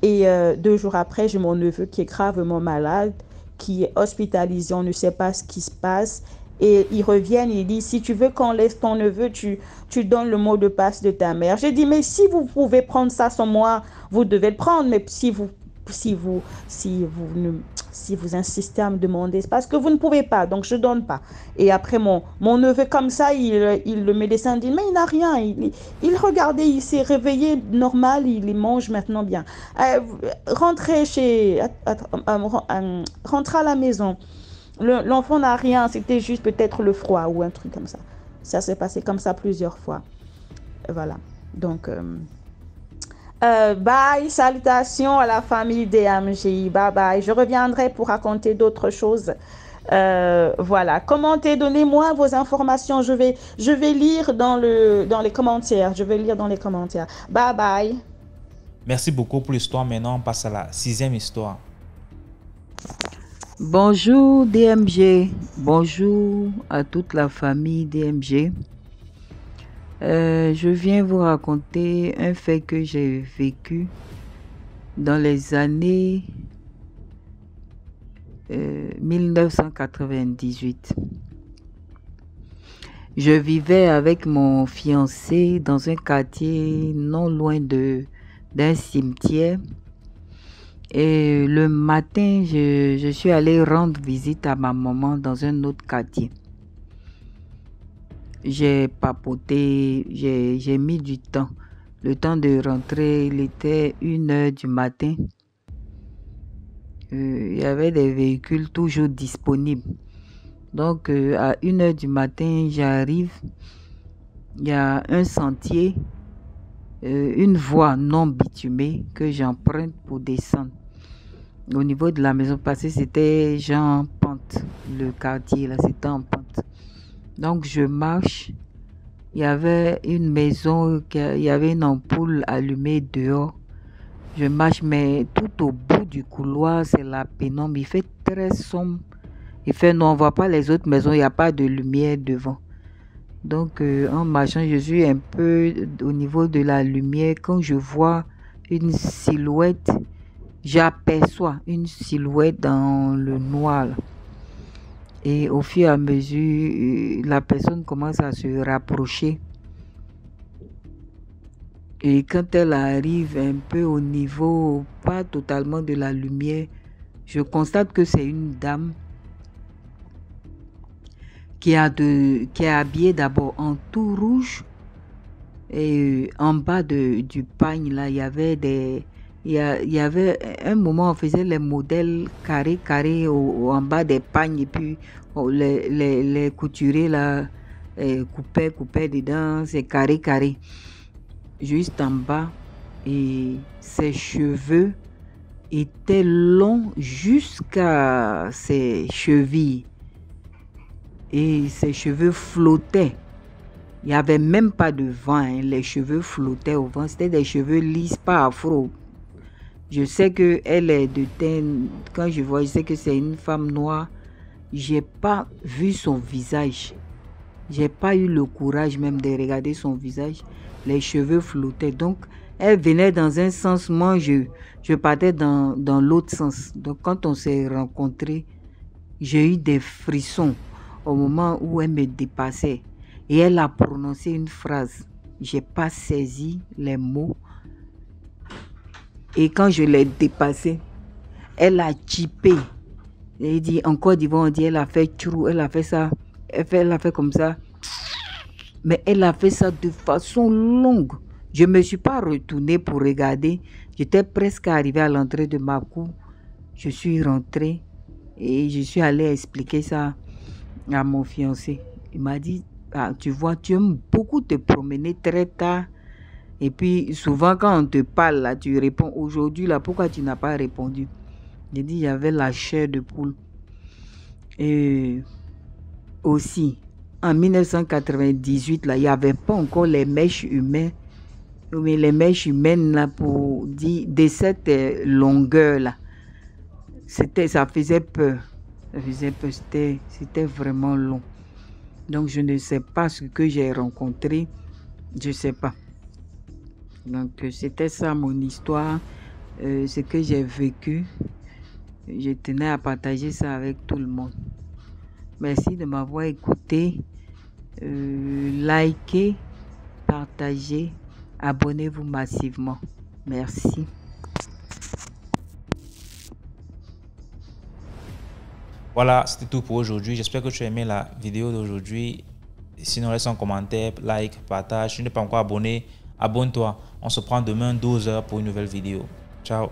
Et 2 jours après, j'ai mon neveu qui est gravement malade, qui est hospitalisé, on ne sait pas ce qui se passe. Et ils reviennent, ils disent, si tu veux qu'on laisse ton neveu, tu donnes le mot de passe de ta mère. J'ai dit, mais si vous pouvez prendre ça sans moi, vous devez le prendre. Mais si vous insistez à me demander, c'est parce que vous ne pouvez pas, donc je donne pas. Et après, mon neveu, comme ça, le médecin dit, mais il n'a rien. Il regardait, il s'est réveillé normal, il mange maintenant bien. Rentrez rentrez à la maison. L'enfant n'a rien, c'était juste peut-être le froid ou un truc comme ça. Ça s'est passé comme ça plusieurs fois. Voilà. Donc, bye, salutations à la famille DMJ. Bye bye. Je reviendrai pour raconter d'autres choses. Voilà. Commentez, donnez-moi vos informations. Je vais lire dans les commentaires. Je vais lire dans les commentaires. Bye bye. Merci beaucoup pour l'histoire. Maintenant, on passe à la 6e histoire. Bonjour DMG, bonjour à toute la famille DMG. Je viens vous raconter un fait que j'ai vécu dans les années 1998. Je vivais avec mon fiancé dans un quartier non loin d'un cimetière. Et le matin, je suis allée rendre visite à ma maman dans un autre quartier. J'ai papoté, j'ai mis du temps. Le temps de rentrer, il était 1h du matin. Il y avait des véhicules toujours disponibles. Donc, à 1h du matin, j'arrive. Il y a un sentier, une voie non bitumée que j'emprunte pour descendre au niveau de la maison, parce que c'était genre en pente, le quartier là, c'était en pente. Donc je marche, il y avait une maison, il y avait une ampoule allumée dehors. Je marche, mais tout au bout du couloir, c'est la pénombre, il fait très sombre. Il fait non, on ne voit pas les autres maisons, il n'y a pas de lumière devant. Donc en marchant, je suis un peu au niveau de la lumière. Quand je vois une silhouette, j'aperçois une silhouette dans le noir. Et au fur et à mesure, la personne commence à se rapprocher. Et quand elle arrive un peu au niveau, pas totalement de la lumière, je constate que c'est une dame qui est habillée d'abord en tout rouge. Et en bas du pagne, là, il y avait un moment, on faisait les modèles carrés en bas des pagnes. Et puis les couturiers, là, coupaient dedans, c'est carré. Juste en bas. Et ses cheveux étaient longs jusqu'à ses chevilles. Et ses cheveux flottaient. Il n'y avait même pas de vent, hein. Les cheveux flottaient au vent. C'était des cheveux lisses, pas afro. Je sais qu'elle est de teint. Quand je vois, je sais que c'est une femme noire. J'ai pas vu son visage. J'ai pas eu le courage même de regarder son visage. Les cheveux flottaient. Donc, elle venait dans un sens. Moi, je partais dans l'autre sens. Donc, quand on s'est rencontrés, j'ai eu des frissons au moment où elle me dépassait. Et elle a prononcé une phrase. Je n'ai pas saisi les mots. Et quand je l'ai dépassée, elle a typé. Elle dit, en Côte d'Ivoire, on dit, elle a fait trou, elle a fait ça. Elle a fait comme ça. Mais elle a fait ça de façon longue. Je ne me suis pas retournée pour regarder. J'étais presque arrivée à l'entrée de ma cour. Je suis rentrée et je suis allée expliquer ça à mon fiancé. Il m'a dit, ah, tu vois, tu aimes beaucoup te promener très tard. Et puis, souvent, quand on te parle, là, tu réponds. Aujourd'hui, là, pourquoi tu n'as pas répondu? J'ai dit, il y avait la chair de poule. Et aussi, en 1998, là, il n'y avait pas encore les mèches humaines. Mais les mèches humaines, là, pour dire, de cette longueur-là, ça faisait peur. Ça faisait peur, c'était vraiment long. Donc, je ne sais pas ce que j'ai rencontré. Je ne sais pas. Donc, c'était ça mon histoire, ce que j'ai vécu. Je tenais à partager ça avec tout le monde. Merci de m'avoir écouté. Likez, partagez, abonnez-vous massivement. Merci. Voilà, c'était tout pour aujourd'hui. J'espère que tu as aimé la vidéo d'aujourd'hui. Sinon, laisse un commentaire, like, partage. Si tu n'es pas encore abonné, abonne-toi. On se prend demain 12h pour une nouvelle vidéo. Ciao.